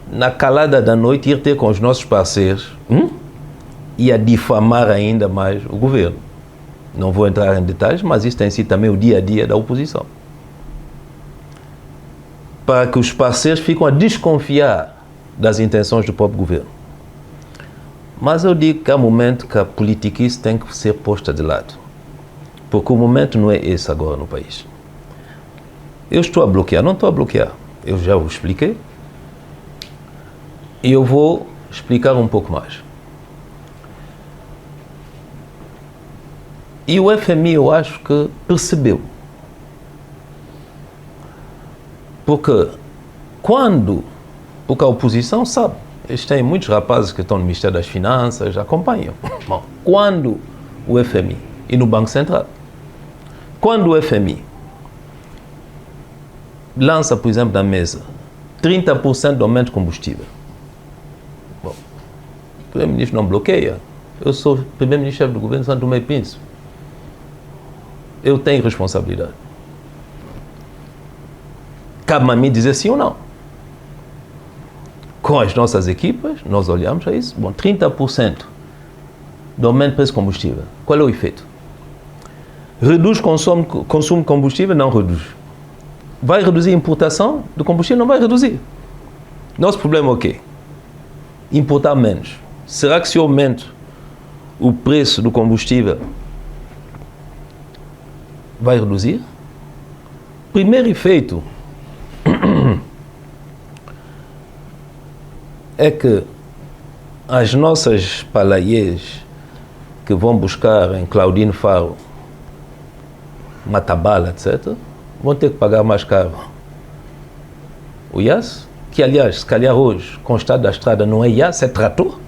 na calada da noite ir ter com os nossos parceiros e a difamar ainda mais o governo. Não vou entrar em detalhes, mas isso tem sido também o dia a dia da oposição. Para que os parceiros fiquem a desconfiar das intenções do próprio governo. Mas eu digo que há momento que a politiquice tem que ser posta de lado. Porque o momento não é esse agora no país. Eu estou a bloquear, não estou a bloquear. Eu já o expliquei. E eu vou explicar um pouco mais. E o FMI, eu acho que percebeu. Porque a oposição sabe, eles têm muitos rapazes que estão no Ministério das Finanças, acompanham. Bom, quando o FMI, e no Banco Central, quando o FMI lança, por exemplo, na mesa 30% de aumento de combustível, bom, o Primeiro-Ministro não bloqueia. Eu sou Primeiro-Ministro do governo de São Tomé e Príncipe. Eu tenho responsabilidade. Cabe-me a mim dizer sim ou não. com as nossas equipas, nós olhamos a isso. Bom, 30% do aumento do preço de combustível. Qual é o efeito? Reduz consumo de combustível? Não reduz. Vai reduzir a importação do combustível? Não vai reduzir. Nosso problema é o quê? Importar menos. Será que se eu aumento o preço do combustível vai reduzir? Primeiro efeito é que as nossas palaiers que vão buscar em Claudine Faro, Matabala, etc., vão ter que pagar mais caro o IAS, que aliás, se calhar hoje, com o estado da estrada, não é IAS, é trator.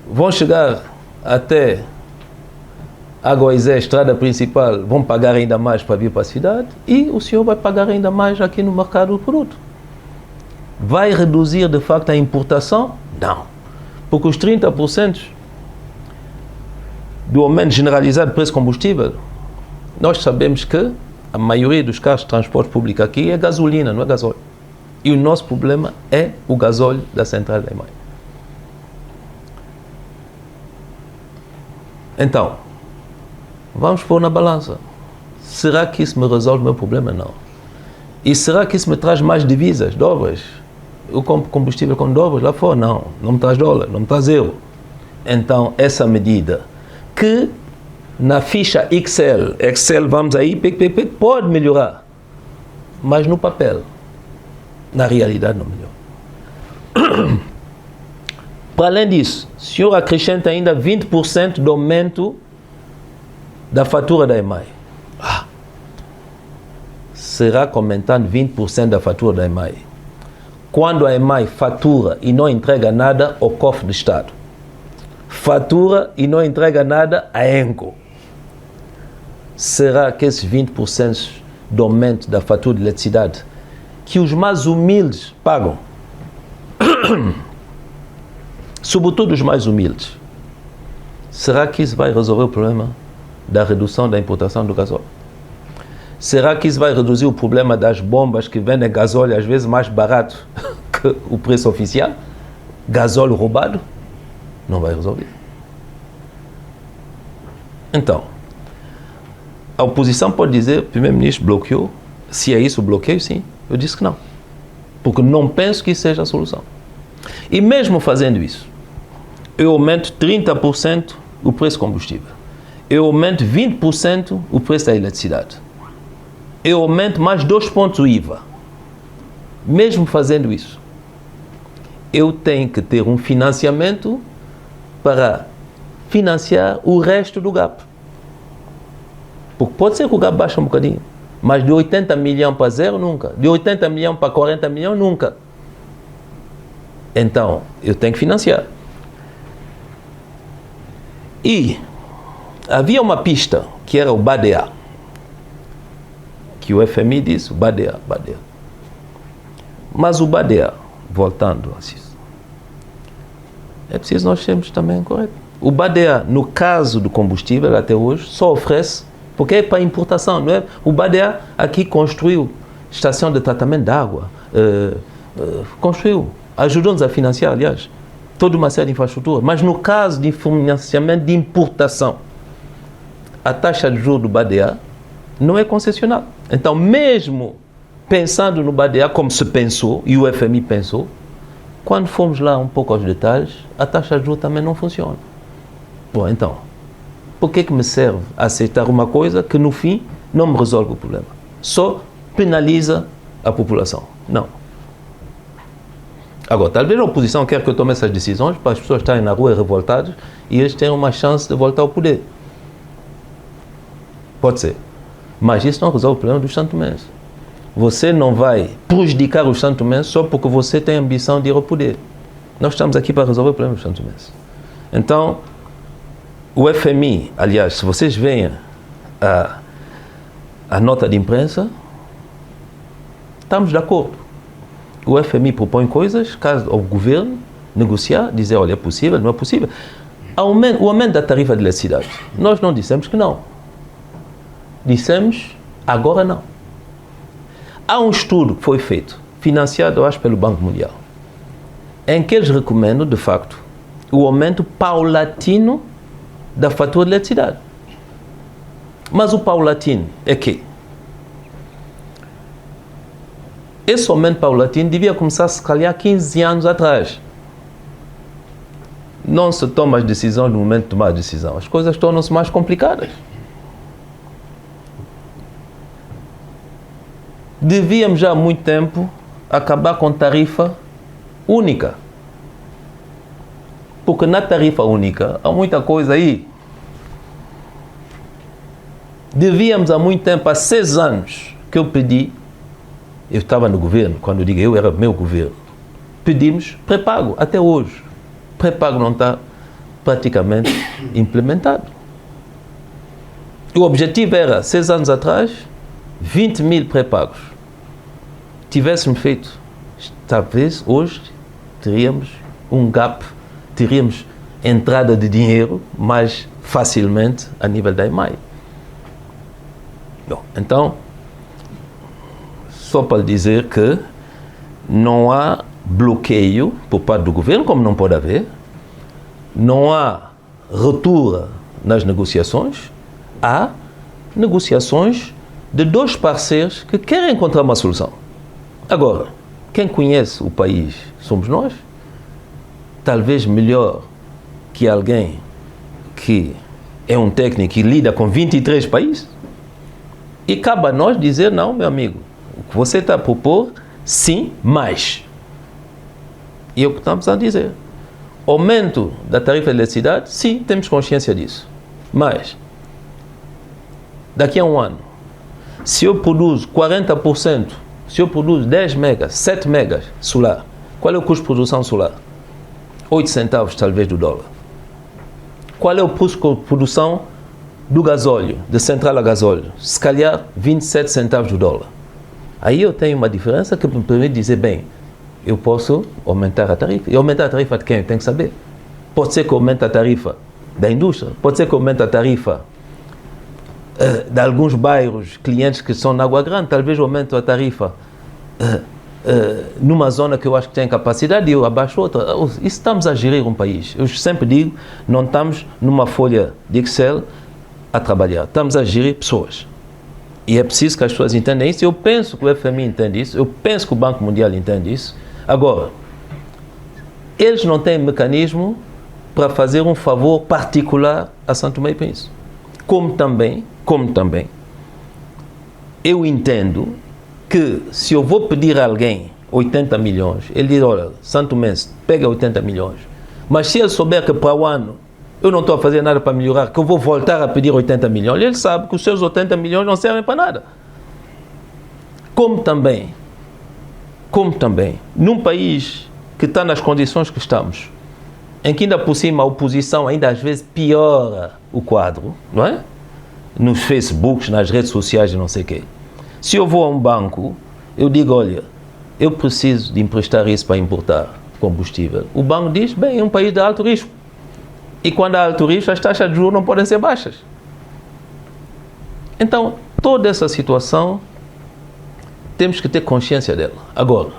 Vão chegar até Agoizé, estrada principal, vão pagar ainda mais para vir para a cidade e o senhor vai pagar ainda mais aqui no mercado do produto. Vai reduzir de facto a importação? Não. Porque os 30% do aumento generalizado do preço de combustível, nós sabemos que a maioria dos carros de transporte público aqui é gasolina, não é gasóleo. E o nosso problema é o gasóleo da central da EMAI. Então, vamos pôr na balança. Será que isso me resolve o meu problema? Não. E será que isso me traz mais divisas, dólares? Eu compro combustível com dólares lá fora? Não. Não me traz dólar, não me traz euro. Então, essa medida que na ficha Excel vamos aí, pode melhorar. Mas no papel, na realidade não melhora. Para além disso, o senhor acrescenta ainda 20% do aumento da fatura da EMAI. Será que aumentando 20% da fatura da EMAI, quando a EMAI fatura e não entrega nada ao cofre do Estado, fatura e não entrega nada à ENCO, será que esses 20% do aumento da fatura de eletricidade, que os mais humildes pagam, sobretudo os mais humildes, será que isso vai resolver o problema da redução da importação do gasóleo? Será que isso vai reduzir o problema das bombas que vendem gasóleo às vezes mais barato que o preço oficial? Gasóleo roubado? Não vai resolver. Então, a oposição pode dizer, o primeiro-ministro bloqueou. Se é isso o bloqueio, sim. Eu disse que não. Porque não penso que isso seja a solução. E mesmo fazendo isso, eu aumento 30% o preço do combustível. Eu aumento 20% o preço da eletricidade. Eu aumento mais 2 pontos o IVA. Mesmo fazendo isso, eu tenho que ter um financiamento para financiar o resto do gap. Porque pode ser que o gap baixe um bocadinho, mas de 80 milhões para zero, nunca. De 80 milhões para 40 milhões, nunca. Então, eu tenho que financiar. E havia uma pista que era o BADEA, que o FMI disse, o BADEA. Mas o BADEA, voltando a isso, é preciso nós sermos também corretos. O BADEA, no caso do combustível, até hoje, só oferece, porque é para importação, não é? O BADEA aqui construiu estação de tratamento de água, ajudou-nos a financiar, aliás, toda uma série de infraestrutura. Mas no caso de financiamento de importação, a taxa de juros do BADEA não é concessional. Então, mesmo pensando no BADEA como se pensou, e o FMI pensou, quando fomos lá um pouco aos detalhes, a taxa de juros também não funciona. Bom, então, por que me serve aceitar uma coisa que no fim não me resolve o problema? Só penaliza a população. Não. Agora, talvez a oposição quer que eu tome essas decisões para as pessoas estarem na rua revoltadas e eles tenham uma chance de voltar ao poder. Pode ser. Mas isso não resolve o problema dos santomenses. Você não vai prejudicar os santomenses só porque você tem a ambição de ir ao poder. Nós estamos aqui para resolver o problema dos santomenses. Então, o FMI, aliás, se vocês veem a nota de imprensa, estamos de acordo. O FMI propõe coisas, caso o governo negociar, dizer, olha, é possível, não é possível. O aumento da tarifa de eletricidade, nós não dissemos que não. Dissemos, agora não. Há um estudo que foi feito financiado, eu acho, pelo Banco Mundial, em que eles recomendam, de facto, o aumento paulatino da fatura de eletricidade. Mas o paulatino é que esse aumento paulatino devia começar, se calhar, 15 anos atrás. Não se toma as decisões no momento de tomar a decisão. As coisas tornam-se mais complicadas. Devíamos já há muito tempo acabar com tarifa única. Porque na tarifa única há muita coisa aí. Devíamos há muito tempo, há 6 anos, que eu pedi, eu estava no governo, quando eu digo eu, era meu governo, pedimos pré-pago, até hoje. Pré-pago não está praticamente implementado. O objetivo era, 6 anos atrás, 20 mil pré-pagos. Tivéssemos feito, talvez hoje teríamos um gap, teríamos entrada de dinheiro mais facilmente a nível da EMAI. Bom, então, só para dizer que não há bloqueio por parte do governo, como não pode haver, não há ruptura nas negociações, há negociações de 2 parceiros que querem encontrar uma solução. Agora, quem conhece o país somos nós, talvez melhor que alguém que é um técnico que lida com 23 países, e cabe a nós dizer, não, meu amigo, o que você está a propor, sim, mais. E é o que estamos a dizer. Aumento da tarifa de eletricidade, sim, temos consciência disso. Mas, daqui a um ano, se eu produzo 40%, se eu produzo 10 megas, 7 megas solar, qual é o custo de produção solar? 8 centavos, talvez, do dólar. Qual é o custo de produção do gasóleo, de central a gasóleo? Se calhar, 27 centavos do dólar. Aí eu tenho uma diferença que me permite dizer, bem, eu posso aumentar a tarifa. E aumentar a tarifa de quem? Eu tenho que saber. Pode ser que aumente a tarifa da indústria, pode ser que aumente a tarifa de alguns bairros, clientes que são na Água Grande, talvez aumente a tarifa numa zona que eu acho que tem capacidade e eu abaixo outra. Isso estamos a gerir um país. Eu sempre digo, não estamos numa folha de Excel a trabalhar, estamos a gerir pessoas. E é preciso que as pessoas entendam isso. Eu penso que o FMI entende isso, eu penso que o Banco Mundial entende isso. Agora, eles não têm mecanismo para fazer um favor particular a São Tomé e Príncipe. Como também, eu entendo que se eu vou pedir a alguém 80 milhões, ele diz, olha, São Tomé, pega 80 milhões. Mas se ele souber que para o ano eu não estou a fazer nada para melhorar, que eu vou voltar a pedir 80 milhões, ele sabe que os seus 80 milhões não servem para nada. Como também, num país que está nas condições que estamos, em que ainda por cima a oposição ainda às vezes piora o quadro, não é? Nos Facebooks, nas redes sociais e não sei o quê. Se eu vou a um banco, eu digo, olha, eu preciso de emprestar isso para importar combustível. O banco diz, bem, é um país de alto risco. E quando há alto risco, as taxas de juros não podem ser baixas. Então, toda essa situação, temos que ter consciência dela. Agora,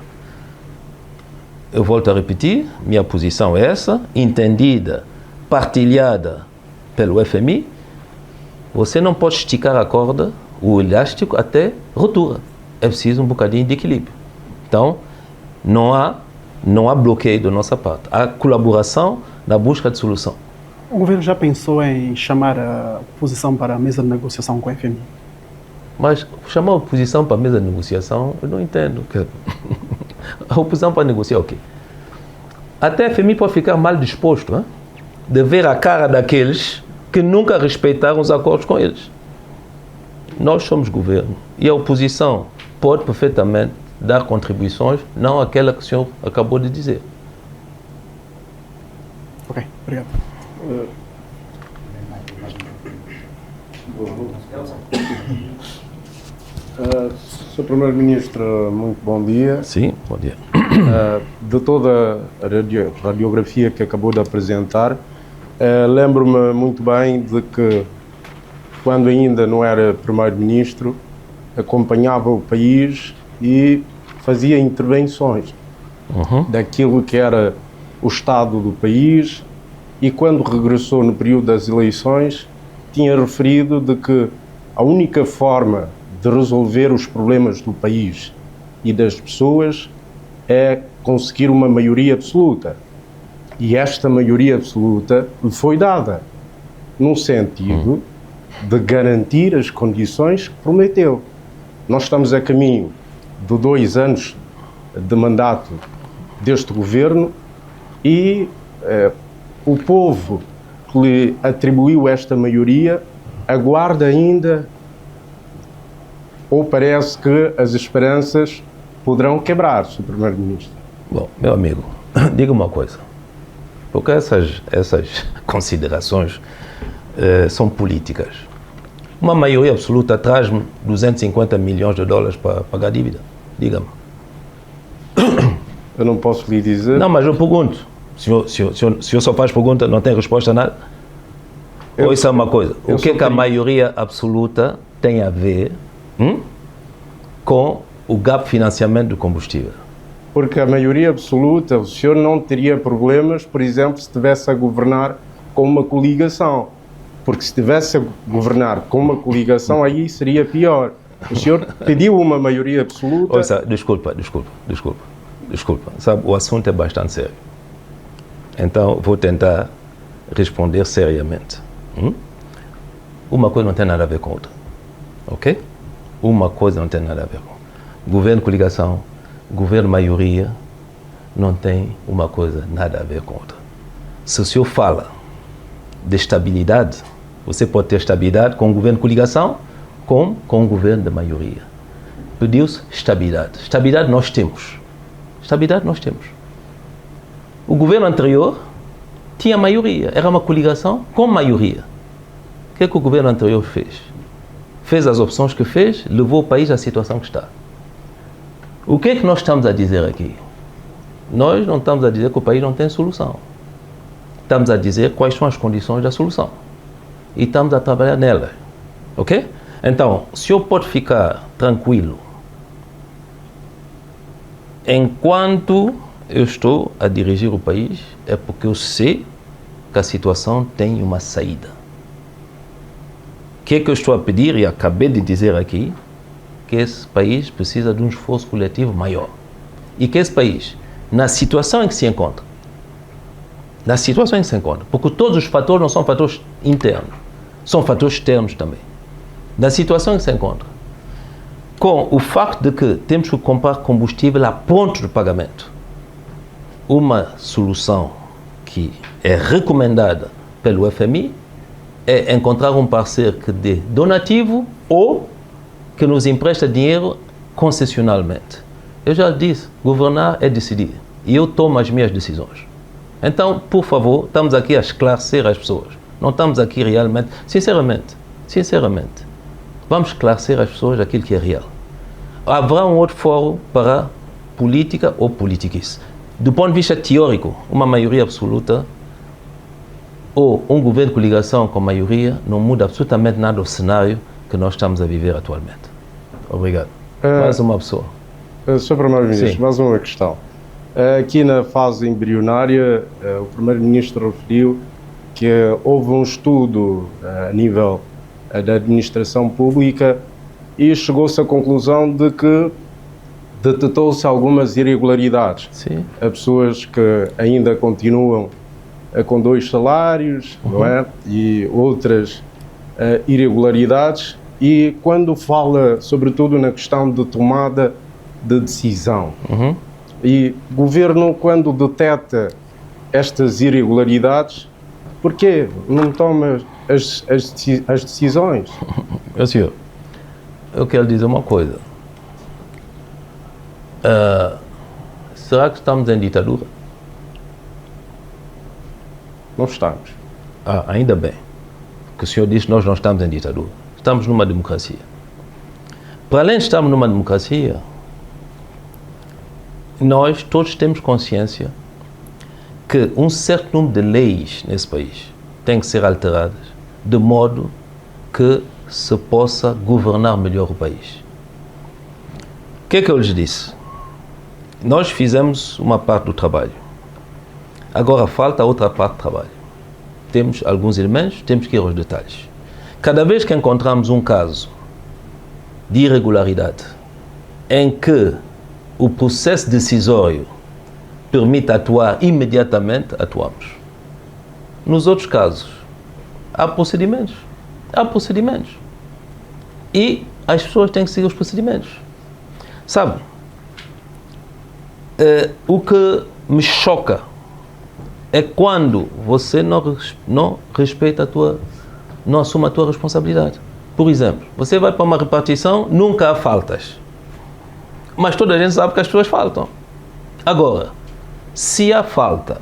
eu volto a repetir, minha posição é essa, entendida, partilhada pelo FMI. Você não pode esticar a corda, o elástico, até ruptura. É preciso um bocadinho de equilíbrio. Então, não há bloqueio da nossa parte. Há colaboração na busca de solução. O governo já pensou em chamar a oposição para a mesa de negociação com a FMI? Mas chamar a oposição para a mesa de negociação, eu não entendo. A oposição para negociar o quê? Até a FMI pode ficar mal disposto, hein? De ver a cara daqueles que nunca respeitaram os acordos com eles. Nós somos governo e a oposição pode perfeitamente dar contribuições, não aquela que o senhor acabou de dizer. Ok, obrigado. Sr. Primeiro-Ministro, muito bom dia. Sim, bom dia. De toda a radiografia que acabou de apresentar, lembro-me muito bem de que, quando ainda não era Primeiro-Ministro, acompanhava o país e fazia intervenções daquilo que era o estado do país, e quando regressou no período das eleições tinha referido de que a única forma de resolver os problemas do país e das pessoas é conseguir uma maioria absoluta. E esta maioria absoluta lhe foi dada no sentido de garantir as condições que prometeu. Nós estamos a caminho de 2 anos de mandato deste governo e o povo que lhe atribuiu esta maioria aguarda ainda, ou parece que as esperanças poderão quebrar, Sr. Primeiro-Ministro. Bom, meu amigo, diga uma coisa, porque essas considerações são políticas. Uma maioria absoluta traz-me 250 milhões de dólares para pagar a dívida. Diga-me. Eu não posso lhe dizer. Não, mas eu pergunto. Se o senhor só faz pergunta, não tem resposta a nada? Ou isso é uma coisa? O que é que a maioria absoluta tem a ver com o gap financiamento do combustível? Porque a maioria absoluta, o senhor não teria problemas, por exemplo, se estivesse a governar com uma coligação. Porque se estivesse a governar com uma coligação, aí seria pior. O senhor pediu uma maioria absoluta... Ouça, desculpa. Sabe, o assunto é bastante sério. Então, vou tentar responder seriamente. Uma coisa não tem nada a ver com outra. Ok? Uma coisa não tem nada a ver com outra. Governo coligação, governo maioria, não tem uma coisa nada a ver com outra. Se o senhor fala de estabilidade, você pode ter estabilidade com o governo coligação, com o governo da maioria. Pediu-se estabilidade. Estabilidade nós temos. O governo anterior tinha maioria, era uma coligação com maioria. O que é que o governo anterior fez? Fez as opções que fez, levou o país à situação que está. O que é que nós estamos a dizer aqui? Nós não estamos a dizer que o país não tem solução. Estamos a dizer quais são as condições da solução. E estamos a trabalhar nelas. Ok? Então, o senhor pode ficar tranquilo. Enquanto eu estou a dirigir o país, é porque eu sei que a situação tem uma saída. O que é que eu estou a pedir, e acabei de dizer aqui, que esse país precisa de um esforço coletivo maior. E que esse país, na situação em que se encontra, porque todos os fatores não são fatores internos, são fatores externos também. Na situação em que se encontra, com o facto de que temos que comprar combustível a ponto de pagamento, uma solução que é recomendada pelo FMI é encontrar um parceiro que dê donativo ou que nos empresta dinheiro concessionalmente. Eu já disse, governar é decidir. E eu tomo as minhas decisões. Então, por favor, estamos aqui a esclarecer as pessoas. Não estamos aqui realmente, sinceramente, vamos esclarecer as pessoas aquilo que é real. Haverá um outro fórum para política ou politiquice. Do ponto de vista teórico, uma maioria absoluta ou um governo de coligação com maioria não muda absolutamente nada o cenário que nós estamos a viver atualmente. Obrigado. Mais uma pessoa. Sr. Primeiro-Ministro, mais uma questão. Aqui na fase embrionária, o Primeiro-Ministro referiu que houve um estudo a nível da administração pública e chegou-se à conclusão de que detectou-se algumas irregularidades. Sim. Há pessoas que ainda continuam com 2 salários, não é? E outras irregularidades. E quando fala, sobretudo, na questão de tomada de decisão, e o governo, quando detecta estas irregularidades, porquê não toma as decisões? Senhor, eu quero dizer uma coisa. Será que estamos em ditadura? Não estamos. Ainda bem. Porque o senhor disse que nós não estamos em ditadura. Estamos numa democracia. Para além de estarmos numa democracia, nós todos temos consciência que um certo número de leis nesse país têm que ser alteradas de modo que se possa governar melhor o país. O que é que eu lhes disse? nós fizemos uma parte do trabalho. Agora falta a outra parte do trabalho. Temos alguns elementos, temos que ir aos detalhes. Cada vez que encontramos um caso de irregularidade em que o processo decisório permite atuar imediatamente, atuamos. Nos outros casos, há procedimentos. Há procedimentos. E as pessoas têm que seguir os procedimentos. Sabe? O que me choca é quando você não respeita não assume a tua responsabilidade. Por exemplo, você vai para uma repartição, nunca há faltas. Mas toda a gente sabe que as pessoas faltam. Agora, se há falta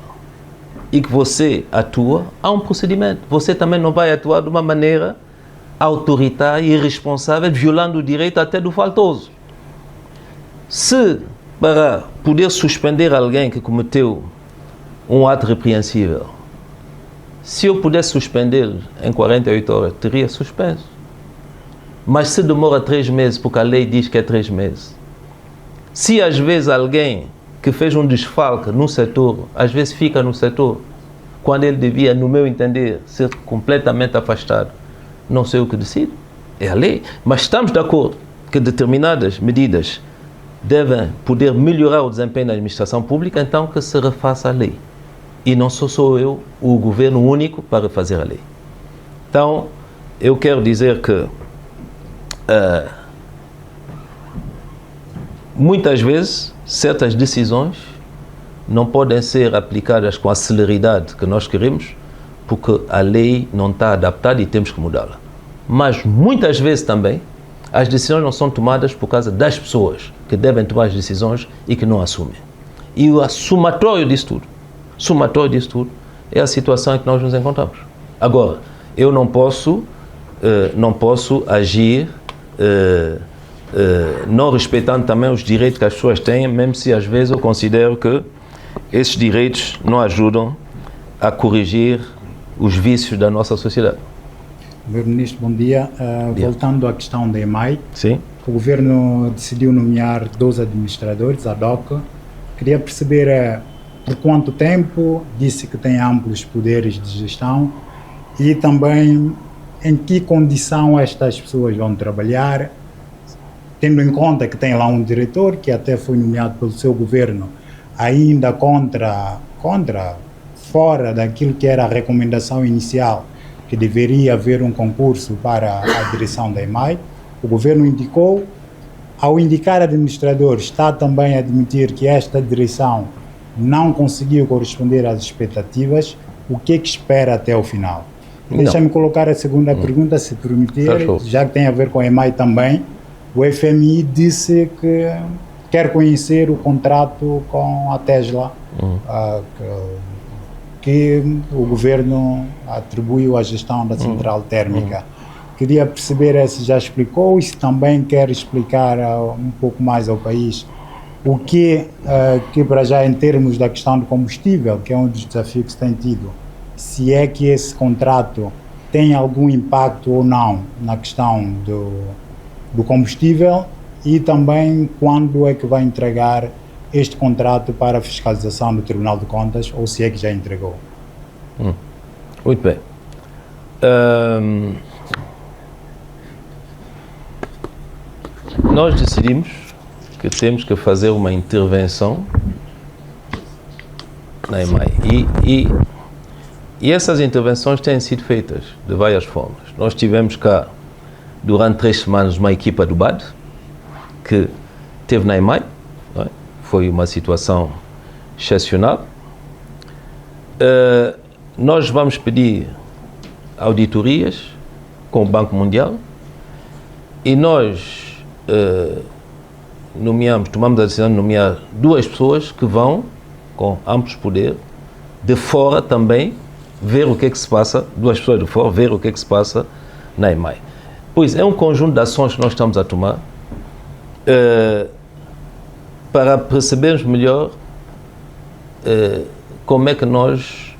e que você atua, há um procedimento. Você também não vai atuar de uma maneira autoritária e irresponsável, violando o direito até do faltoso. Se, para poder suspender alguém que cometeu um ato repreensível, se eu pudesse suspender em 48 horas, teria suspenso. Mas se demora 3 meses, porque a lei diz que é 3 meses. Se às vezes alguém que fez um desfalque no setor, às vezes fica no setor, quando ele devia, no meu entender, ser completamente afastado, não sei o que decido, é a lei. Mas estamos de acordo que determinadas medidas devem poder melhorar o desempenho da administração pública, então que se refaça a lei. E não sou eu o governo único para fazer a lei. Então, eu quero dizer que muitas vezes certas decisões não podem ser aplicadas com a celeridade que nós queremos, porque a lei não está adaptada e temos que mudá-la. Mas muitas vezes também as decisões não são tomadas por causa das pessoas que devem tomar as decisões e que não assumem. E o somatório disso tudo é a situação em que nós nos encontramos. Agora, eu não posso agir não respeitando também os direitos que as pessoas têm, mesmo se às vezes eu considero que esses direitos não ajudam a corrigir os vícios da nossa sociedade. Governo Ministro, bom dia. Voltando à questão da EMAI, sim, o Governo decidiu nomear 2 administradores ad hoc. Queria perceber por quanto tempo, disse que tem amplos poderes de gestão e também em que condição estas pessoas vão trabalhar, tendo em conta que tem lá um diretor que até foi nomeado pelo seu governo, ainda fora daquilo que era a recomendação inicial, que deveria haver um concurso para a direção da EMAI. O governo indicou, ao indicar administrador, está também a admitir que esta direção não conseguiu corresponder às expectativas. O que é que espera até o final? Deixa-me colocar a segunda pergunta, se permitir, já que tem a ver com a EMAI também. O FMI disse que quer conhecer o contrato com a Tesla, que o governo atribuiu à gestão da central térmica. Queria perceber se já explicou e se também quer explicar um pouco mais ao país o que para já em termos da questão do combustível, que é um dos desafios que se tem tido, se é que esse contrato tem algum impacto ou não na questão do combustível e também quando é que vai entregar este contrato para a fiscalização do Tribunal de Contas, ou se é que já entregou. Muito bem. Nós decidimos que temos que fazer uma intervenção na EMAI e essas intervenções têm sido feitas de várias formas. Nós tivemos cá durante 3 semanas uma equipa do BAD que esteve na EMAI, não é? Foi uma situação excepcional. Nós vamos pedir auditorias com o Banco Mundial e nós tomamos a decisão de nomear 2 pessoas que vão, com amplos poderes, de fora também, ver o que é que se passa, 2 pessoas de fora, ver o que é que se passa na EMAI. Pois é um conjunto de ações que nós estamos a tomar para percebermos melhor como é que nós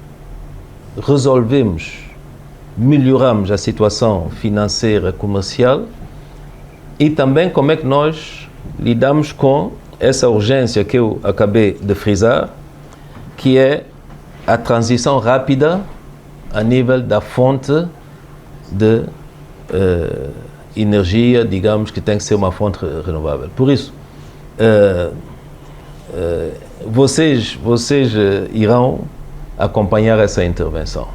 resolvemos, melhoramos a situação financeira, comercial e também como é que nós lidamos com essa urgência que eu acabei de frisar, que é a transição rápida a nível da fonte de energia, digamos, que tem que ser uma fonte renovável. Por isso, vocês irão acompanhar essa intervenção.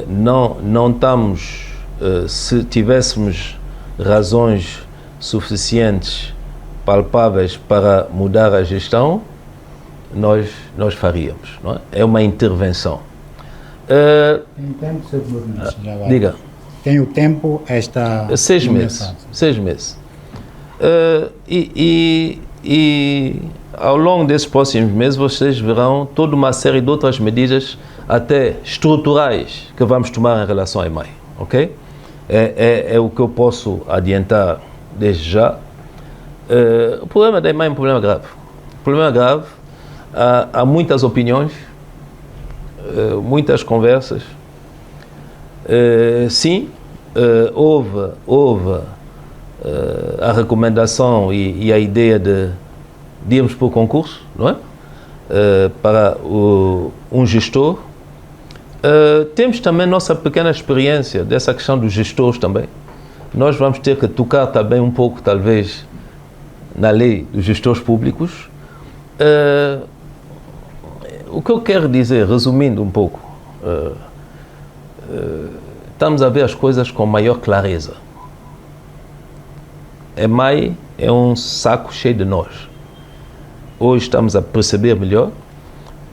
Não estamos, se tivéssemos razões suficientes, palpáveis para mudar a gestão, nós faríamos. Não é? É uma intervenção. Tem tempo, Sr. Ministro? Diga. Tem o tempo esta... 6 meses. 6 meses. E ao longo desses próximos meses vocês verão toda uma série de outras medidas, até estruturais, que vamos tomar em relação à EMAI. Ok? É o que eu posso adiantar desde já. O problema da EMAI é um problema grave. O problema é grave. Há muitas opiniões, muitas conversas. Sim, houve a recomendação e a ideia de irmos para o concurso, não é? Para um gestor. Temos também nossa pequena experiência dessa questão dos gestores também. Nós vamos ter que tocar também um pouco, talvez, na lei dos gestores públicos. O que eu quero dizer, resumindo um pouco, estamos a ver as coisas com maior clareza. EMAI é um saco cheio de nós. Hoje estamos a perceber melhor,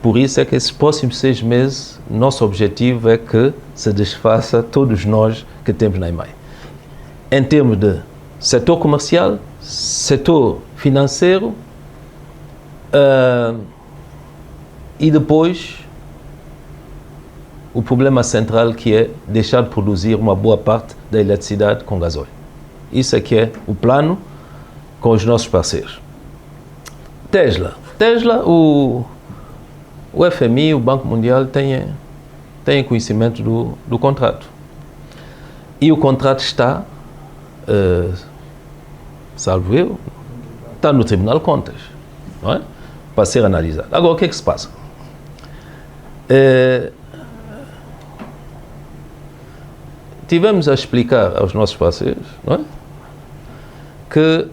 por isso é que esses próximos 6 meses, nosso objetivo é que se desfaça todos nós que temos na EMAI. Em termos de setor comercial, setor financeiro, e depois o problema central, que é deixar de produzir uma boa parte da eletricidade com gasóleo. Isso é que é o plano com os nossos parceiros. Tesla, o FMI, o Banco Mundial têm conhecimento do contrato. E o contrato está, salvo eu, está no Tribunal de Contas, não é? Para ser analisado. Agora, o que é que se passa? Tivemos a explicar aos nossos parceiros, não é? Que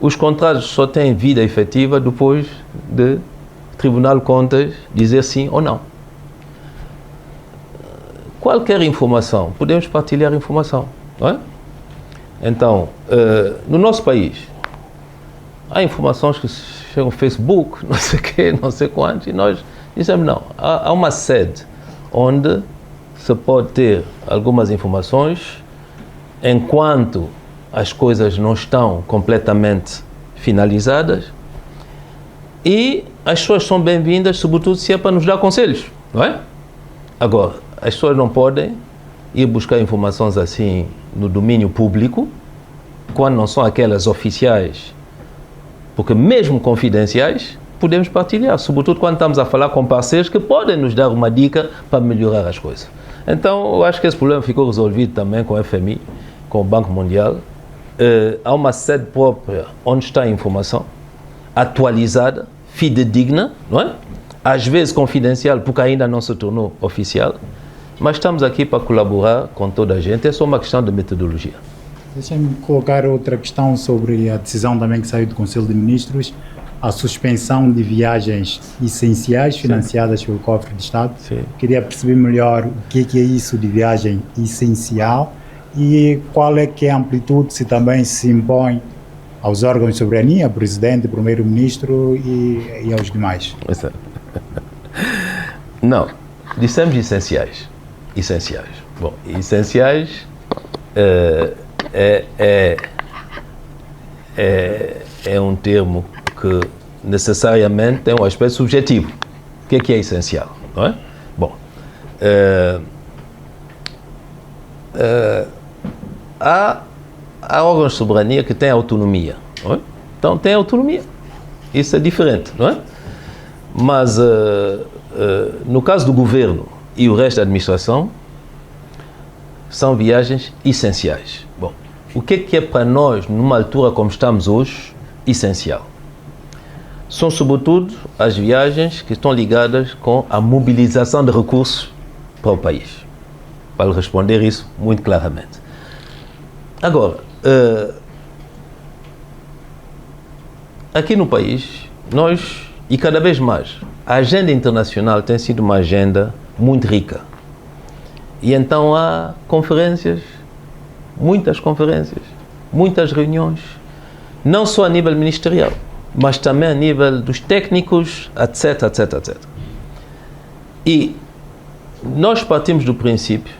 os contratos só têm vida efetiva depois de Tribunal de Contas dizer sim ou não. Qualquer informação, podemos partilhar informação, não é? Então, no nosso país, há informações que chegam no Facebook, não sei o quê, não sei quantos, e nós dizemos não. Há uma sede onde se pode ter algumas informações enquanto as coisas não estão completamente finalizadas, e as pessoas são bem-vindas, sobretudo se é para nos dar conselhos, não é? Agora, as pessoas não podem ir buscar informações assim no domínio público, quando não são aquelas oficiais, porque mesmo confidenciais, podemos partilhar, sobretudo quando estamos a falar com parceiros que podem nos dar uma dica para melhorar as coisas. Então, eu acho que esse problema ficou resolvido também com o FMI, com o Banco Mundial. Há uma sede própria onde está a informação, atualizada, fidedigna, não é? Às vezes confidencial, porque ainda não se tornou oficial, mas estamos aqui para colaborar com toda a gente. É só uma questão de metodologia. Deixem-me colocar outra questão sobre a decisão também que saiu do Conselho de Ministros, a suspensão de viagens essenciais financiadas pelo cofre de Estado. Sim. Queria perceber melhor o que é isso de viagem essencial e qual é que é a amplitude, se também se impõe aos órgãos de soberania, Presidente, Primeiro-Ministro e aos demais. Não, dissemos essenciais. Essenciais. Bom, essenciais é um termo que necessariamente tem um aspecto subjetivo. O que é essencial, não é? Bom, há órgãos de soberania que têm autonomia, não é? Então tem autonomia. Isso é diferente, não é? Mas no caso do governo e o resto da administração, são viagens essenciais. Bom, o que é para nós, numa altura como estamos hoje, essencial? São, sobretudo, as viagens que estão ligadas com a mobilização de recursos para o país. Para responder isso muito claramente. Agora, aqui no país, nós, e cada vez mais, a agenda internacional tem sido uma agenda muito rica. E então há conferências, muitas reuniões, não só a nível ministerial, mas também a nível dos técnicos, etc, etc, etc. E nós partimos do princípio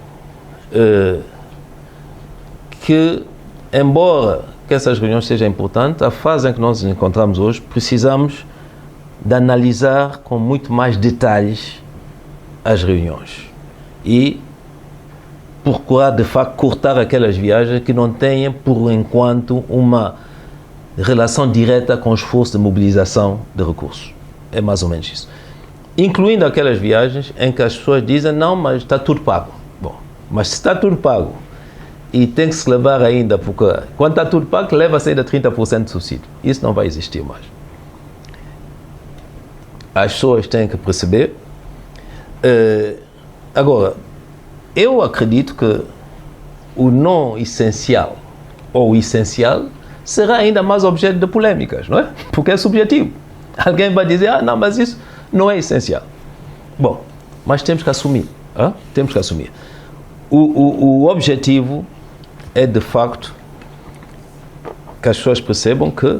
que, embora que essas reuniões sejam importantes, a fase em que nós nos encontramos hoje, precisamos de analisar com muito mais detalhes as reuniões e procurar, de facto, cortar aquelas viagens que não tenham, por enquanto, uma relação direta com o esforço de mobilização de recursos. É mais ou menos isso. Incluindo aquelas viagens em que as pessoas dizem, não, mas está tudo pago. Bom, mas se está tudo pago e tem que se levar ainda, porque quando está tudo pago, leva-se ainda 30% de subsídio. Isso não vai existir mais. As pessoas têm que perceber. Agora, eu acredito que o não essencial ou o essencial será ainda mais objeto de polêmicas, não é? Porque é subjetivo. Alguém vai dizer, não, mas isso não é essencial. Bom, mas temos que assumir. Temos que assumir. O objetivo é, de facto, que as pessoas percebam que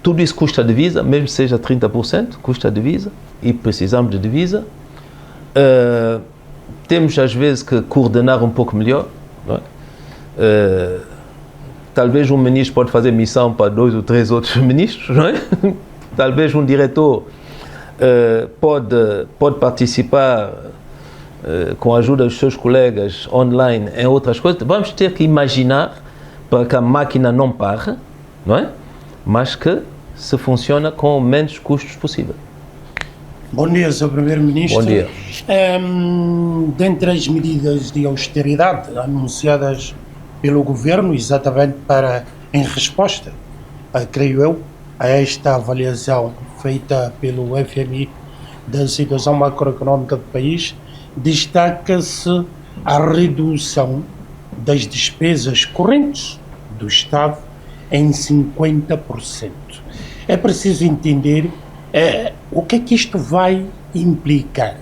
tudo isso custa divisa, mesmo que seja 30%, custa divisa, e precisamos de divisa. Temos, às vezes, que coordenar um pouco melhor. Não é? Talvez um ministro pode fazer missão para 2 ou 3 outros ministros, não é? Talvez um diretor pode participar com a ajuda dos seus colegas online em outras coisas. Vamos ter que imaginar para que a máquina não pare, não é? Mas que se funciona com o menos custos possível. Bom dia, Sr. Primeiro-Ministro. Bom dia. Dentre as medidas de austeridade anunciadas pelo Governo, exatamente em resposta, creio eu, a esta avaliação feita pelo FMI da situação macroeconómica do país, destaca-se a redução das despesas correntes do Estado em 50%. É preciso entender o que é que isto vai implicar,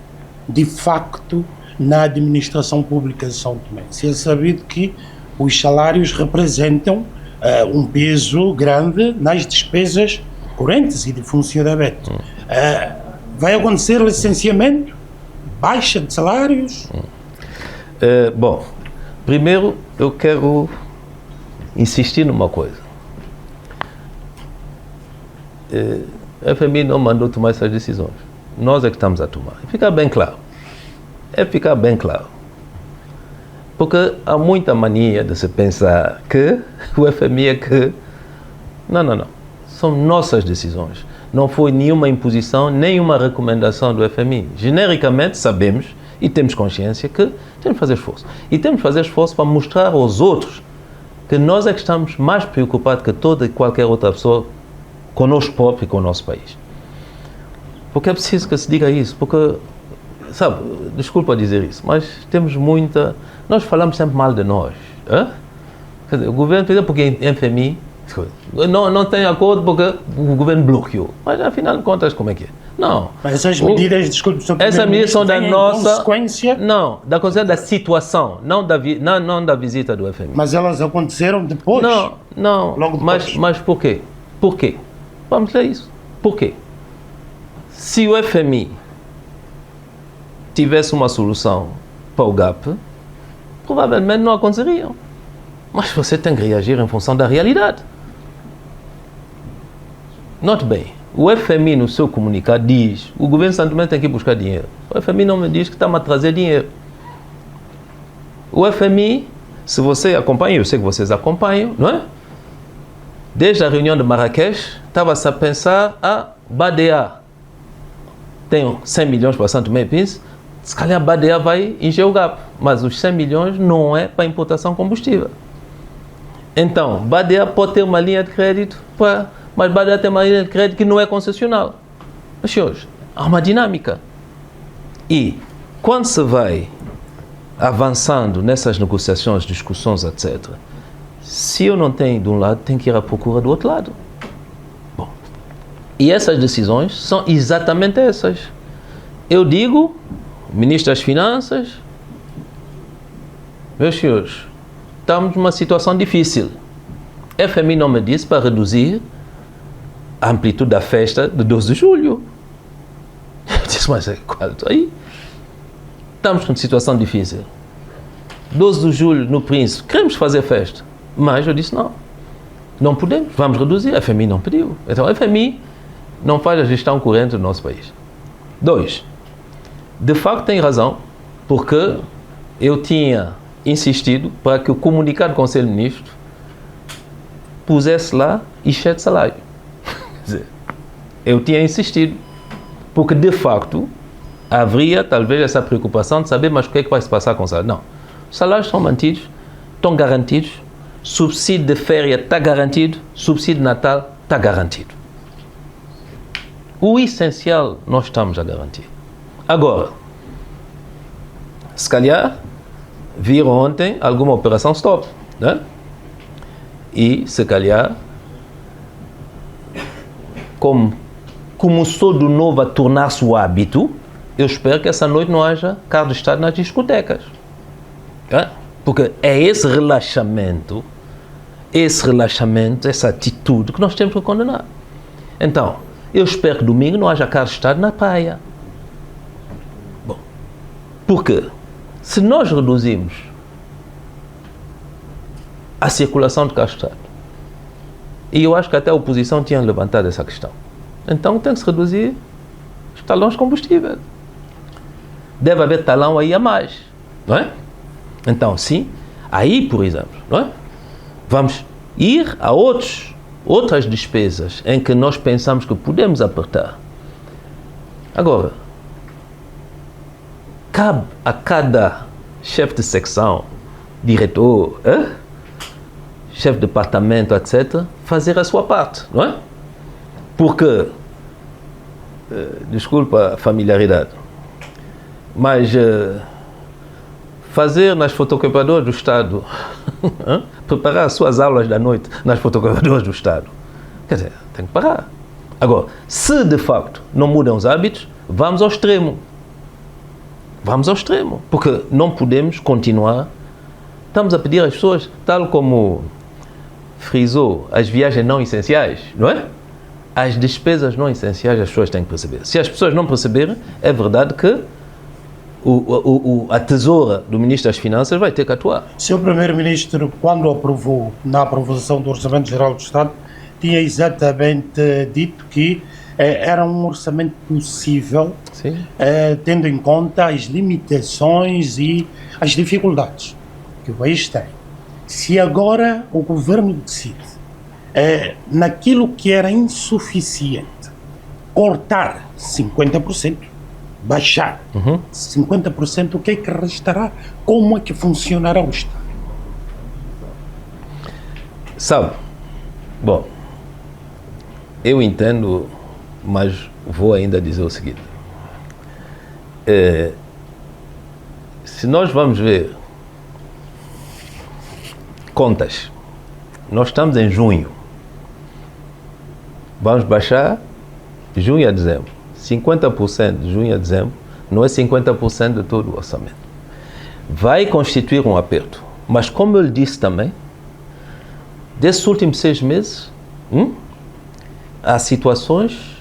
de facto, na administração pública de São Tomé. Se é sabido que os salários representam um peso grande nas despesas correntes e de funcionamento. Vai acontecer licenciamento, baixa de salários? Bom, primeiro eu quero insistir numa coisa. A FMI não mandou tomar essas decisões. Nós é que estamos a tomar. Fica bem claro. Ficar bem claro. Porque há muita mania de se pensar que o FMI é que... Não. São nossas decisões. Não foi nenhuma imposição, nenhuma recomendação do FMI. Genericamente sabemos e temos consciência que temos que fazer esforço. E temos que fazer esforço para mostrar aos outros que nós é que estamos mais preocupados que toda e qualquer outra pessoa conosco próprio e com o nosso país. Porque é preciso que se diga isso, porque, sabe, desculpa dizer isso, mas temos muita... Nós falamos sempre mal de nós. Quer dizer, o governo, por exemplo, porque em FMI não tem acordo porque o governo bloqueou. Mas, afinal de contas, como é que é? Não. Mas essas medidas, desculpe, Sr. Essas medidas são da nossa... consequência? Não, da consequência da situação, não da visita do FMI. Mas elas aconteceram depois? Não. Logo depois. Mas por quê? Por quê? Vamos ler isso. Por quê? Se o FMI tivesse uma solução para o GAP, provavelmente não aconteceriam. Mas você tem que reagir em função da realidade. Note bem, o FMI no seu comunicado diz, o governo de São Tomé tem que ir buscar dinheiro. O FMI não me diz que está a trazer dinheiro. O FMI, se você acompanha, eu sei que vocês acompanham, não é? Desde a reunião de Marrakech, estava-se a pensar a badear. Tem 100 milhões para São Tomé e Príncipe, se calhar a badear vai encher o gap. Mas os 100 milhões não é para importação de combustível. Então, Badia pode ter uma linha de crédito, mas Badia tem uma linha de crédito que não é concessional. Mas, senhores, há uma dinâmica. E, quando se vai avançando nessas negociações, discussões, etc., se eu não tenho de um lado, tenho que ir à procura do outro lado. Bom, e essas decisões são exatamente essas. Eu digo, Ministro das Finanças, meus senhores, estamos numa situação difícil. A FMI não me disse para reduzir a amplitude da festa de 12 de julho. Eu disse, mas aí estamos numa situação difícil. 12 de julho no Príncipe, queremos fazer festa. Mas eu disse, não podemos, vamos reduzir. A FMI não pediu. Então a FMI não faz a gestão corrente do nosso país. 2. De facto tem razão, porque eu tinha insistido para que o comunicado do Conselho de Ministros pusesse lá exceto de salário. Quer dizer, eu tinha insistido, porque de facto haveria talvez essa preocupação de saber, mas o que é que vai se passar com o salário? Não. Os salários estão mantidos, estão garantidos, subsídio de férias está garantido, subsídio de Natal está garantido. O essencial nós estamos a garantir. Agora, se calhar, viram ontem alguma operação stop, né? E se calhar, como começou de novo a tornar-se o hábito, eu espero que essa noite não haja carro de Estado nas discotecas. Porque é esse relaxamento, essa atitude que nós temos que condenar. Então, eu espero que domingo não haja carro de Estado na praia. Bom, porque se nós reduzimos a circulação de carros de Estado, e eu acho que até a oposição tinha levantado essa questão, então tem que se reduzir os talões de combustível. Deve haver talão aí a mais, não é? Então, sim, aí, por exemplo, não é? Vamos ir a outras despesas em que nós pensamos que podemos apertar. Agora, cabe a cada chefe de secção, diretor, chefe de departamento, etc., fazer a sua parte, não é? Porque, desculpa a familiaridade, mas fazer nas fotocopiadoras do Estado, preparar as suas aulas da noite nas fotocopiadoras do Estado, quer dizer, tem que parar. Agora, se de facto não mudam os hábitos, vamos ao extremo. Vamos ao extremo, porque não podemos continuar. Estamos a pedir às pessoas, tal como frisou, as viagens não essenciais, não é? As despesas não essenciais as pessoas têm que perceber. Se as pessoas não perceberem, é verdade que a tesoura do Ministro das Finanças vai ter que atuar. Sr. Primeiro-Ministro, quando aprovou, na aprovação do Orçamento Geral do Estado, tinha exatamente dito que era um orçamento possível, tendo em conta as limitações e as dificuldades que o país tem. Se agora o Governo decide, naquilo que era insuficiente, cortar 50%, baixar 50%, o que é que restará? Como é que funcionará o Estado? Sabe, bom, eu entendo, mas vou ainda dizer o seguinte. Se nós vamos ver contas, nós estamos em junho, vamos baixar junho a dezembro. 50% de junho a dezembro não é 50% de todo o orçamento. Vai constituir um aperto. Mas como eu lhe disse também, desses últimos 6 meses, há situações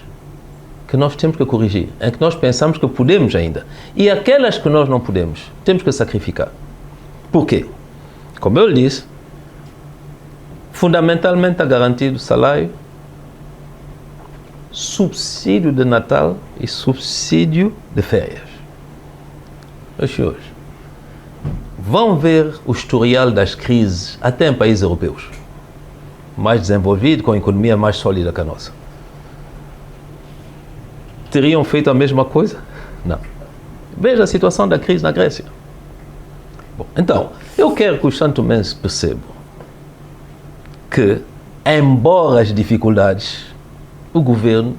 que nós temos que corrigir, em que nós pensamos que podemos ainda. E aquelas que nós não podemos, temos que sacrificar. Por quê? Como eu lhe disse, fundamentalmente está garantido o salário, subsídio de Natal e subsídio de férias. Meus senhores, vão ver o historial das crises até em países europeus mais desenvolvidos, com a economia mais sólida que a nossa. Teriam feito a mesma coisa? Não. Veja a situação da crise na Grécia. Bom, então, eu quero que os santomenses percebam que, embora as dificuldades, o governo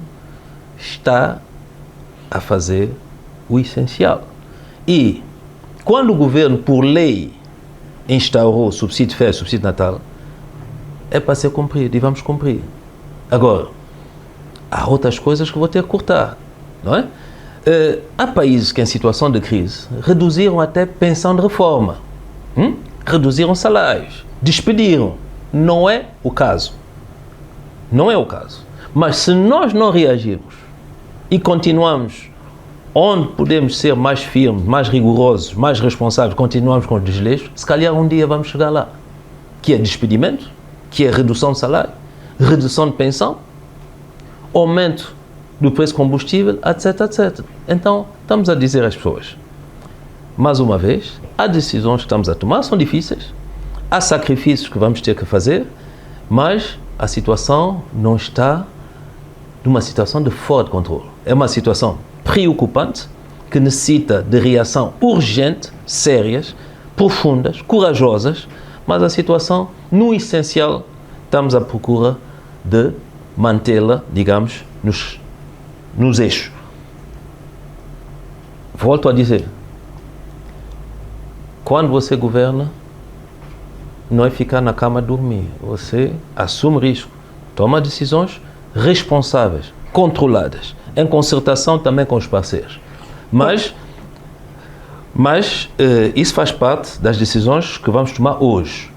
está a fazer o essencial. E quando o governo, por lei, instaurou o subsídio de férias, subsídio de Natal, é para ser cumprido e vamos cumprir. Agora, há outras coisas que vou ter que cortar, não é? Há países que em situação de crise reduziram até pensão de reforma, reduziram salários, despediram. Não é o caso. Não é o caso. Mas se nós não reagirmos e continuamos onde podemos ser mais firmes, mais rigorosos, mais responsáveis, continuamos com os desleixos, se calhar um dia vamos chegar lá. Que é despedimento, que é redução de salário, redução de pensão, aumento do preço do combustível, etc, etc. Então, estamos a dizer às pessoas, mais uma vez, há decisões que estamos a tomar, são difíceis, há sacrifícios que vamos ter que fazer, mas a situação não está numa situação de fora de controle. É uma situação preocupante, que necessita de reação urgente, sérias, profundas, corajosas, mas a situação, no essencial, estamos à procura de mantê-la, digamos, nos eixos. Volto a dizer, quando você governa, não é ficar na cama a dormir. Você assume risco, toma decisões responsáveis, controladas, em concertação também com os parceiros. Mas isso faz parte das decisões que vamos tomar hoje.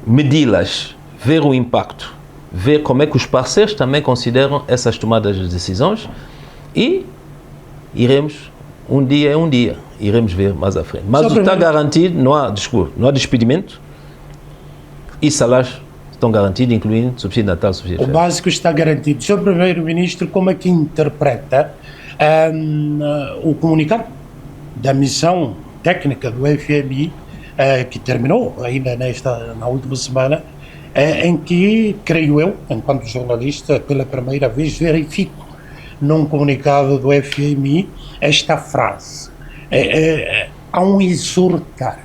Medi-las, ver o impacto, ver como é que os parceiros também consideram essas tomadas de decisões e iremos, um dia é um dia, iremos ver mais à frente. Mas está garantido, não há despedimento e salários estão garantidos, incluindo subsídio de Natal, subsídio de férias. O básico está garantido. Sr. Primeiro-Ministro, como é que interpreta o comunicado da missão técnica do FMI, que terminou ainda na última semana, em que, creio eu, enquanto jornalista, pela primeira vez verifico num comunicado do FMI esta frase. Há um exortar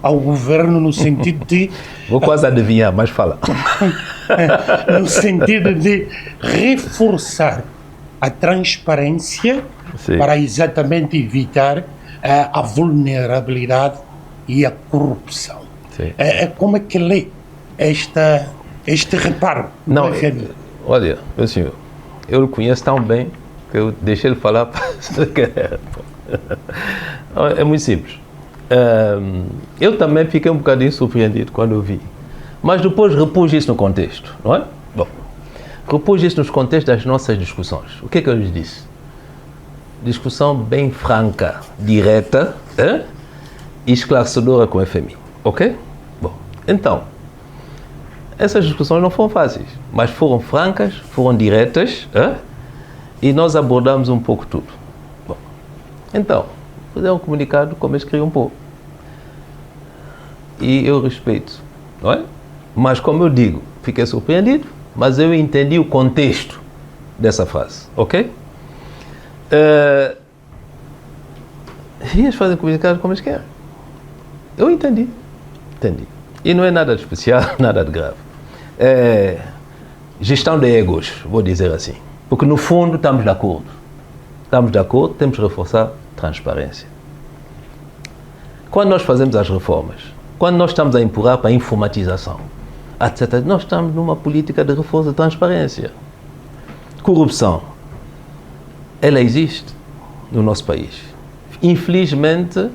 ao governo no sentido de... Vou quase adivinhar, mas fala. No sentido de reforçar a transparência. Sim. Para exatamente evitar a vulnerabilidade e a corrupção. Como é que lê este reparo? Não, olha, meu senhor, eu o conheço tão bem que eu deixei ele falar. É muito simples. Eu também fiquei um bocadinho surpreendido quando eu vi. Mas depois repus isso no contexto, não é? Bom, repus isso nos contextos das nossas discussões. O que é que eu lhes disse? Discussão bem franca, direta e esclarecedora com o FMI, ok? Bom, então, essas discussões não foram fáceis, mas foram francas, foram diretas e nós abordamos um pouco tudo. Bom, então, fazer um comunicado como eles queriam pôr. E eu respeito, não é? Mas como eu digo, fiquei surpreendido, mas eu entendi o contexto dessa frase, ok? E eles fazem comunicado como eles querem. Eu entendi. E não é nada de especial, nada de grave. Gestão de egos, vou dizer assim. Porque no fundo estamos de acordo. Temos que reforçar transparência. Quando nós fazemos as reformas, quando nós estamos a empurrar para a informatização, etc., nós estamos numa política de reforço da transparência. Corrupção. Ela existe no nosso país. Infelizmente,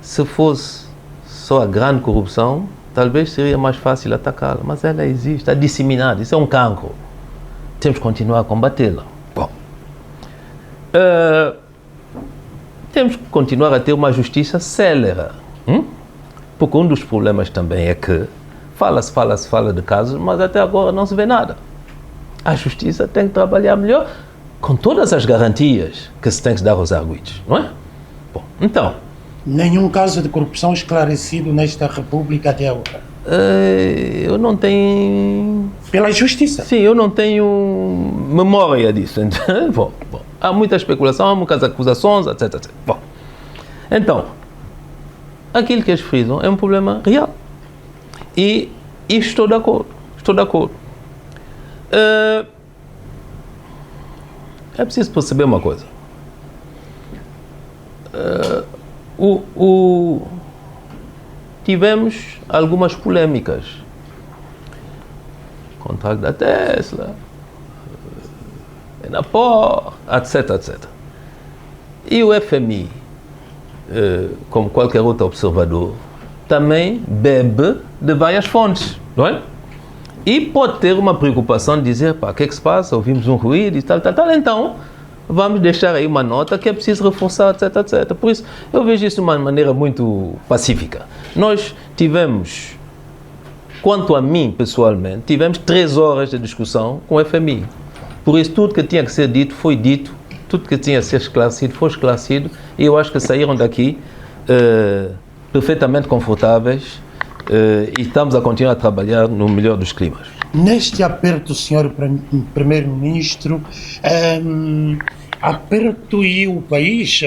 se fosse só a grande corrupção, talvez seria mais fácil atacá-la, mas ela existe, está disseminada, isso é um cancro. Temos que continuar a combatê-la. Bom, temos que continuar a ter uma justiça célere, porque um dos problemas também é que fala de casos, mas até agora não se vê nada. A justiça tem que trabalhar melhor, com todas as garantias que se tem que dar aos arguidos, não é? Bom, então... Nenhum caso de corrupção esclarecido nesta República até agora? Eu não tenho... Pela justiça? Sim, eu não tenho memória disso. Bom, há muita especulação, há muitas acusações, etc. Bom, então, aquilo que eles frisam é um problema real. E E estou de acordo. É preciso perceber uma coisa. Tivemos algumas polêmicas. Contrato da Tesla, Enapor, etc. E o FMI, como qualquer outro observador, também bebe de várias fontes, não é? E pode ter uma preocupação de dizer, pá, o que é que se passa? Ouvimos um ruído e tal. Então, vamos deixar aí uma nota que é preciso reforçar, etc. Por isso, eu vejo isso de uma maneira muito pacífica. Nós tivemos, quanto a mim, pessoalmente, tivemos 3 horas de discussão com o FMI. Por isso, tudo que tinha que ser dito, foi dito. Tudo que tinha que ser esclarecido, foi esclarecido. E eu acho que saíram daqui perfeitamente confortáveis e estamos a continuar a trabalhar no melhor dos climas. Neste aperto, Sr. Primeiro-Ministro, aperto e o país,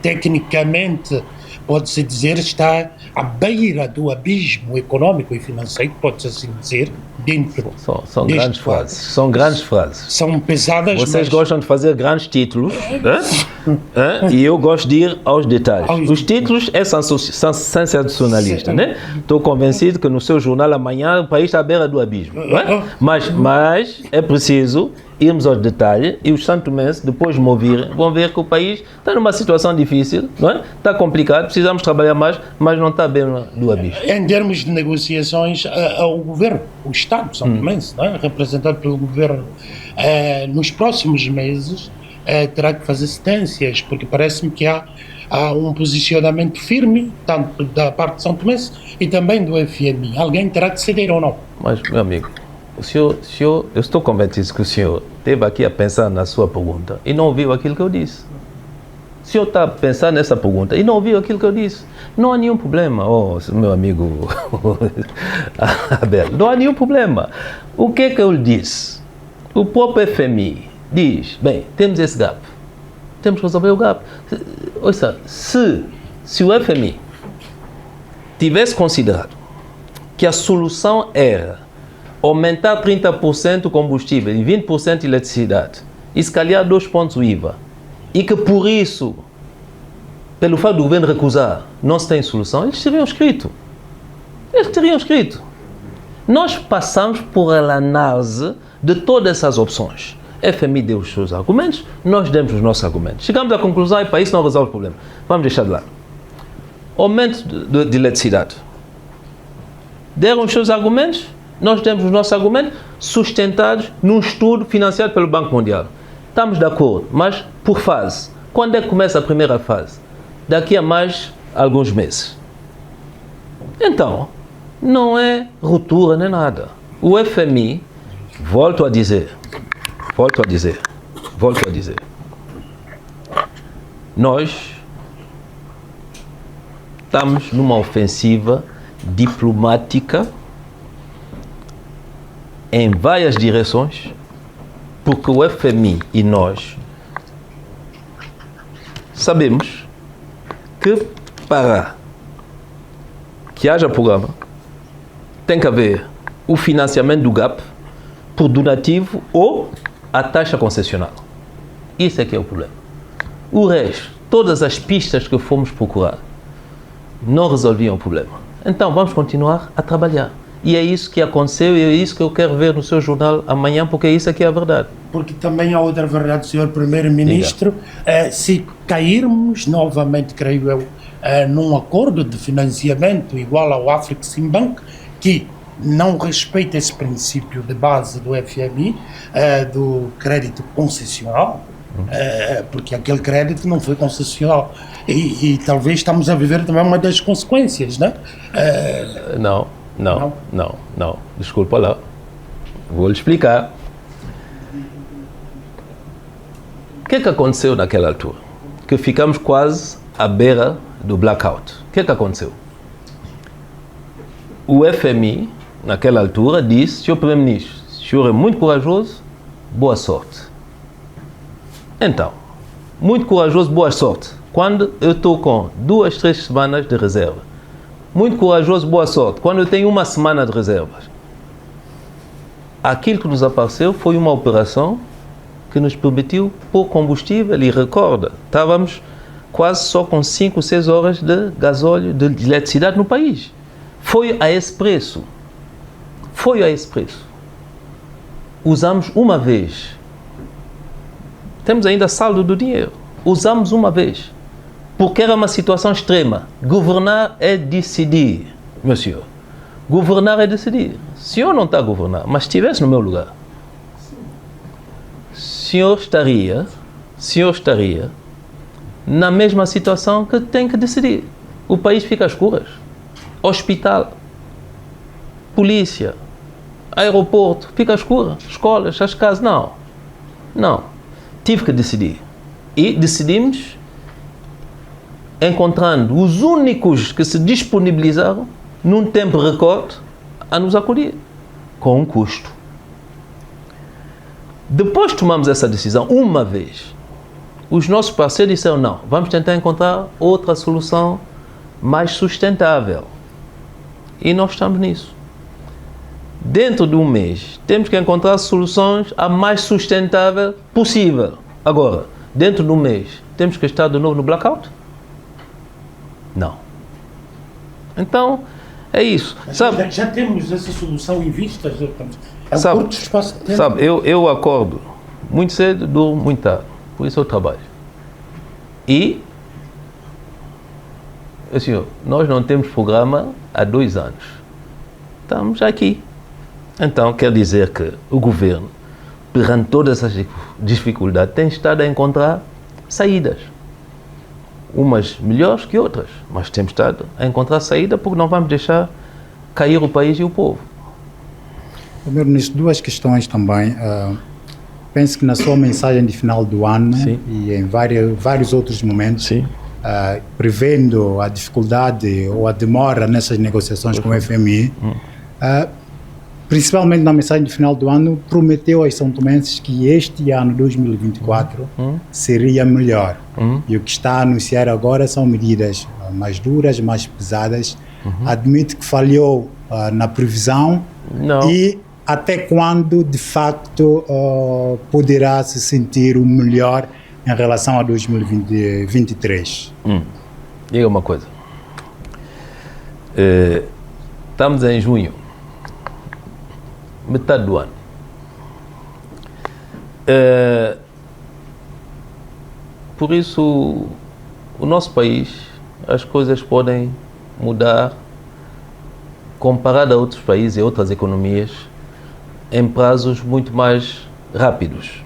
tecnicamente, pode-se dizer, está à beira do abismo econômico e financeiro, pode-se assim dizer, dentro São grandes frases. São grandes frases. São pesadas, Vocês gostam de fazer grandes títulos, e eu gosto de ir aos detalhes. Os títulos são sensacionalistas, né? Estou convencido que no seu jornal amanhã o país está à beira do abismo, não é? Mas é preciso irmos aos detalhes e os santomenses, depois de me ouvirem, vão ver que o país está numa situação difícil, não é? Está complicado, precisamos trabalhar mais, mas não está bem do abismo. Em termos de negociações, o governo, o Estado santomense, não é? Representado pelo governo, nos próximos meses terá que fazer cedências, porque parece-me que há um posicionamento firme, tanto da parte de São Tomé e também do FMI. Alguém terá que ceder ou não? Mas, meu amigo, o senhor, eu estou convencido que o senhor esteve aqui a pensar na sua pergunta e não ouviu aquilo que eu disse. O senhor está a pensar nessa pergunta e não ouviu aquilo que eu disse. Não há nenhum problema, meu amigo Abel, não há nenhum problema. O que é que eu lhe disse? O próprio FMI diz, bem, temos esse gap, temos que resolver o gap. Ouça, se o FMI tivesse considerado que a solução era aumentar 30% o combustível e 20% de eletricidade e se calhar 2 pontos o IVA, e que por isso, pelo fato do governo recusar, não se tem solução, eles teriam escrito. Nós passamos por a análise de todas essas opções. A FMI deu os seus argumentos, nós demos os nossos argumentos. Chegamos à conclusão e para isso não resolve o problema. Vamos deixar de lado. Aumento de eletricidade. Deram os seus argumentos, nós demos os nossos argumentos, sustentados num estudo financiado pelo Banco Mundial. Estamos de acordo, mas por fase. Quando é que começa a primeira fase? Daqui a mais alguns meses. Então, não é ruptura nem nada. O FMI, volto a dizer, nós estamos numa ofensiva diplomática em várias direções, porque o FMI e nós sabemos que para que haja programa tem que haver o financiamento do GAP por donativo ou a taxa concessional. Isso é que é o problema. O resto, todas as pistas que fomos procurar não resolviam o problema. Então vamos continuar a trabalhar. E é isso que aconteceu e é isso que eu quero ver no seu jornal amanhã, porque isso aqui é a verdade. Porque também há outra verdade, Sr. Primeiro-Ministro, se cairmos novamente, creio eu, num acordo de financiamento igual ao Afreximbank, que não respeita esse princípio de base do FMI, do crédito concessional, porque aquele crédito não foi concessional. E talvez estamos a viver também uma das consequências, né? Não. Desculpa lá. Vou lhe explicar. O que é que aconteceu naquela altura? Que ficamos quase à beira do blackout. O que é que aconteceu? O FMI, naquela altura, disse: Sr. Primeiro-Ministro, o senhor é muito corajoso, boa sorte. Então, muito corajoso, boa sorte. Quando eu estou com 2, 3 semanas de reserva. muito corajoso, boa sorte. Quando eu tenho uma semana de reservas, aquilo que nos apareceu foi uma operação que nos permitiu pôr combustível, e recorda, estávamos quase só com 5 ou 6 horas de gasóleo, de eletricidade no país. Foi a esse preço. Foi a esse preço. Usamos uma vez. Temos ainda saldo do dinheiro. Usamos uma vez. Porque era uma situação extrema. Governar é decidir, meu senhor. Governar é decidir. O senhor não está a governar, mas se estivesse no meu lugar, o senhor estaria na mesma situação que tem que decidir. O país fica às escuras. Hospital, polícia, aeroporto, fica às escuras. Escolas, as casas, não. Tive que decidir. E decidimos encontrando os únicos que se disponibilizaram num tempo recorde a nos acolher, com um custo. Depois tomamos essa decisão uma vez. Os nossos parceiros disseram, não, vamos tentar encontrar outra solução mais sustentável. E nós estamos nisso. Dentro de um mês, temos que encontrar soluções a mais sustentável possível. Agora, dentro de um mês, temos que estar de novo no blackout? Não. Então, é isso. Mas sabe, já temos essa solução em vista? É um curto espaço de tempo. Sabe, eu acordo muito cedo, durmo muito tarde. Por isso eu trabalho. E, senhor, nós não temos programa há 2 anos. Estamos aqui. Então, quer dizer que o governo, perante todas essas dificuldades, tem estado a encontrar saídas. Umas melhores que outras, mas temos estado a encontrar saída porque não vamos deixar cair o país e o povo. Primeiro-Ministro, 2 questões também. Penso que na sua mensagem de final do ano, sim, e em vários outros momentos, sim, prevendo a dificuldade ou a demora nessas negociações com o FMI, principalmente na mensagem de final do ano, prometeu aos são tomenses que este ano, 2024, seria melhor. E o que está a anunciar agora são medidas mais duras, mais pesadas. Admite que falhou na previsão. Não. E até quando, de facto, poderá se sentir o melhor em relação a 2023? Diga uma coisa. Estamos em junho. Metade do ano. Por isso, o nosso país, as coisas podem mudar comparado a outros países e outras economias em prazos muito mais rápidos.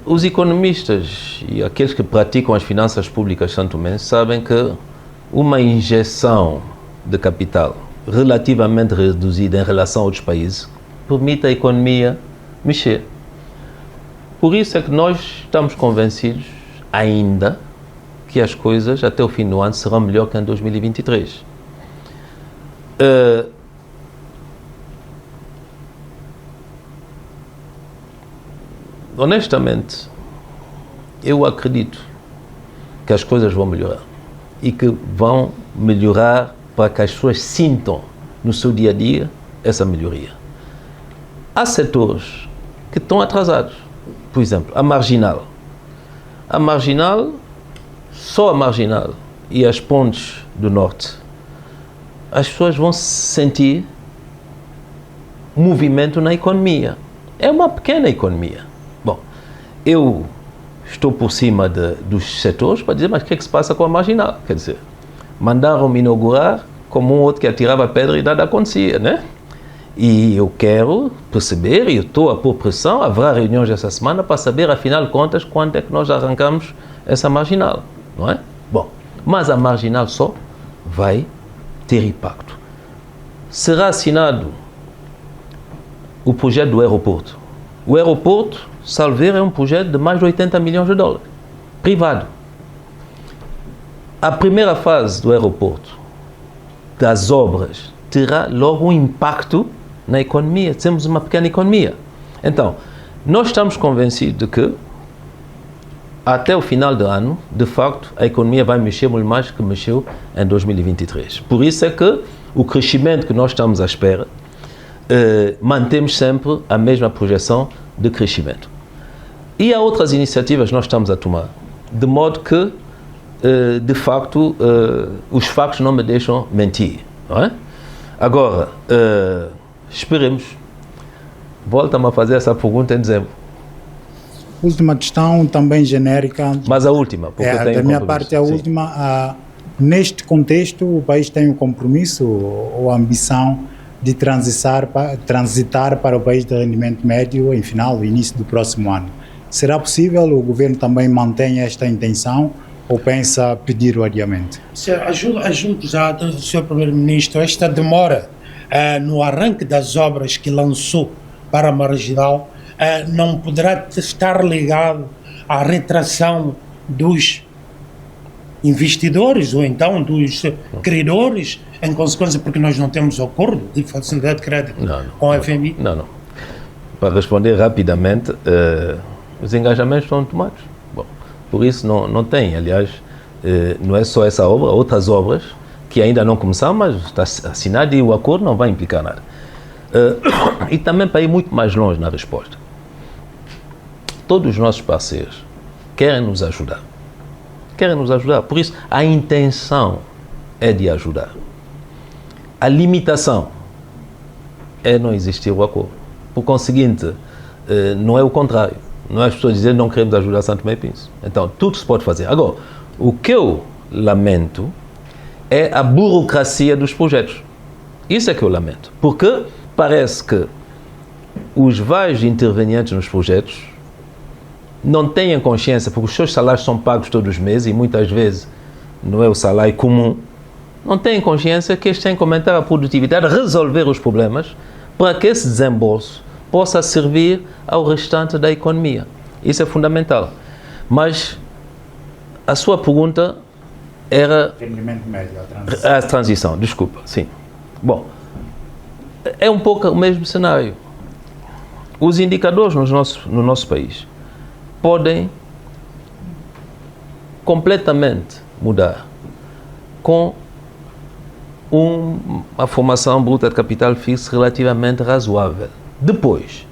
Os economistas e aqueles que praticam as finanças públicas santomenses sabem que uma injeção de capital relativamente reduzida em relação a outros países permite à economia mexer. Por isso é que nós estamos convencidos ainda que as coisas até o fim do ano serão melhor que em 2023. Honestamente, eu acredito que as coisas vão melhorar e que vão melhorar para que as pessoas sintam no seu dia a dia essa melhoria. Há setores que estão atrasados. Por exemplo, a marginal. A marginal, só a marginal e as pontes do norte, as pessoas vão sentir movimento na economia. É uma pequena economia. Bom, eu estou por cima dos setores para dizer, mas o que é que se passa com a marginal? Quer dizer, mandaram-me inaugurar como um outro que atirava pedra e nada acontecia, né? E eu quero perceber, e eu estou a pôr pressão, haverá reuniões essa semana para saber, afinal de contas, quando é que nós arrancamos essa marginal, não é? Bom, mas a marginal só vai ter impacto. Será assinado o projeto do aeroporto. O aeroporto, salvo ver, é um projeto de mais de 80 milhões de dólares, privado. A primeira fase do aeroporto, das obras, terá logo um impacto na economia. Temos uma pequena economia. Então, nós estamos convencidos de que até o final do ano, de facto, a economia vai mexer muito mais que mexeu em 2023. Por isso é que o crescimento que nós estamos à espera, mantemos sempre a mesma projeção de crescimento. E há outras iniciativas que nós estamos a tomar, de modo que, de facto, os factos não me deixam mentir. Não é? Agora, esperemos. Volta-me a fazer essa pergunta em dezembro. Última questão, também genérica. Mas a última, porque eu tenho da minha parte, a última. Neste contexto, o país tem um compromisso ou a ambição de transitar para o país de rendimento médio em final, início do próximo ano. Será possível? O governo também mantém esta intenção ou pensa pedir o adiamento? Ajudo já, Sr. Primeiro-Ministro, esta demora no arranque das obras que lançou para a Marginal não poderá estar ligado à retração dos investidores ou então dos credores, em consequência porque nós não temos acordo de facilidade de crédito com a FMI? Não. Para responder rapidamente, os engajamentos estão tomados. Bom, por isso não tem, aliás, não é só essa obra, outras obras que ainda não começaram, mas está assinado e o acordo não vai implicar nada. E também para ir muito mais longe na resposta. Todos os nossos parceiros querem nos ajudar. Por isso, a intenção é de ajudar. A limitação é não existir o acordo. Por conseguinte, não é o contrário. Não é as pessoas dizerem não queremos ajudar São Tomé e Príncipe. Então, tudo se pode fazer. Agora, o que eu lamento é a burocracia dos projetos. Isso é que eu lamento. Porque parece que os vários intervenientes nos projetos não têm consciência, porque os seus salários são pagos todos os meses e muitas vezes não é o salário comum, não têm consciência que eles têm que aumentar a produtividade, resolver os problemas, para que esse desembolso possa servir ao restante da economia. Isso é fundamental. Mas a sua pergunta era... Rendimento médio, a transição, desculpa, sim. Bom, é um pouco o mesmo cenário. Os indicadores no nosso país podem completamente mudar com uma formação bruta de capital fixo relativamente razoável. Depois,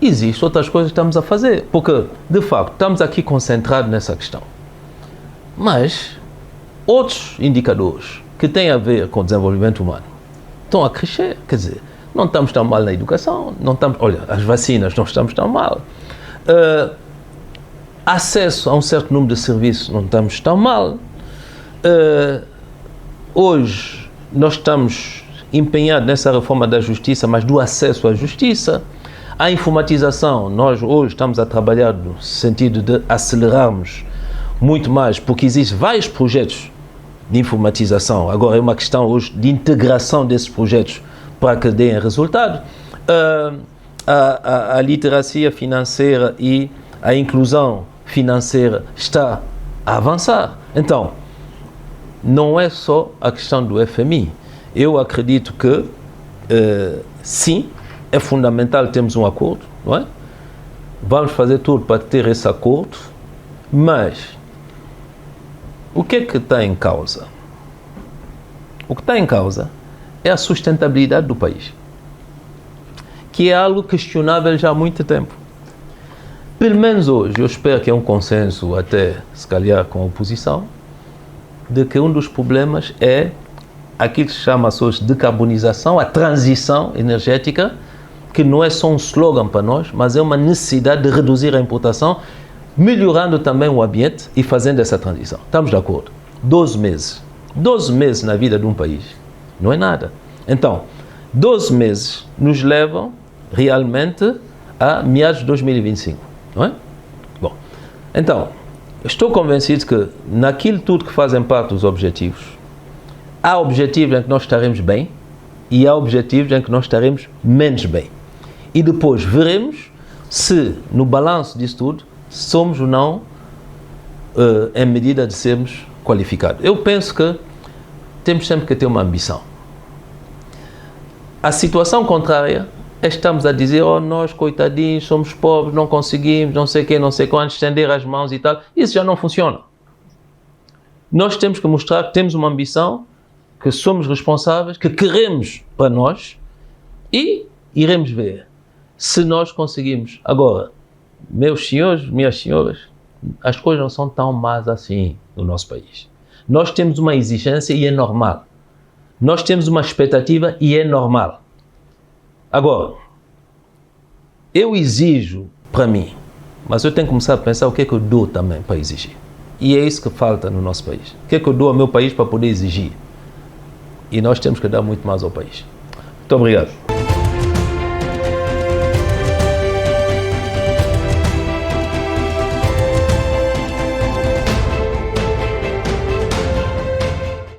existem outras coisas que estamos a fazer, porque, de facto, estamos aqui concentrados nessa questão. Mas outros indicadores que têm a ver com o desenvolvimento humano estão a crescer, quer dizer, não estamos tão mal na educação, olha, as vacinas não estamos tão mal. Acesso a um certo número de serviços não estamos tão mal. Hoje nós estamos empenhados nessa reforma da justiça, mas do acesso à justiça. A informatização, nós hoje estamos a trabalhar no sentido de acelerarmos muito mais, porque existem vários projetos de informatização. Agora é uma questão hoje de integração desses projetos para que deem resultado. A literacia financeira e a inclusão financeira está a avançar. Então, não é só a questão do FMI. Eu acredito que, sim, é fundamental termos um acordo, não é? Vamos fazer tudo para ter esse acordo, mas o que é que está em causa? O que está em causa é a sustentabilidade do país, que é algo questionável já há muito tempo. Pelo menos hoje, eu espero que é um consenso, até se calhar com a oposição, de que um dos problemas é aquilo que se chama de decarbonização, a transição energética, que não é só um slogan para nós, mas é uma necessidade de reduzir a importação, melhorando também o ambiente e fazendo essa transição. Estamos de acordo? 12 meses. 12 meses na vida de um país não é nada. Então, 12 meses nos levam realmente a meados de 2025, não é? Bom, então, estou convencido que naquilo tudo que fazem parte dos objetivos, há objetivos em que nós estaremos bem e há objetivos em que nós estaremos menos bem. E depois veremos se, no balanço disso tudo, somos ou não em medida de sermos qualificados. Eu penso que temos sempre que ter uma ambição. A situação contrária estamos a dizer, oh, nós coitadinhos, somos pobres, não conseguimos, não sei quem, não sei quando, estender as mãos e tal. Isso já não funciona. Nós temos que mostrar que temos uma ambição, que somos responsáveis, que queremos para nós e iremos ver se nós conseguimos. Agora, meus senhores, minhas senhoras, as coisas não são tão más assim no nosso país. Nós temos uma exigência e é normal. Nós temos uma expectativa e é normal. Agora, eu exijo para mim, mas eu tenho que começar a pensar o que é que eu dou também para exigir. E é isso que falta no nosso país. O que é que eu dou ao meu país para poder exigir? E nós temos que dar muito mais ao país. Muito obrigado.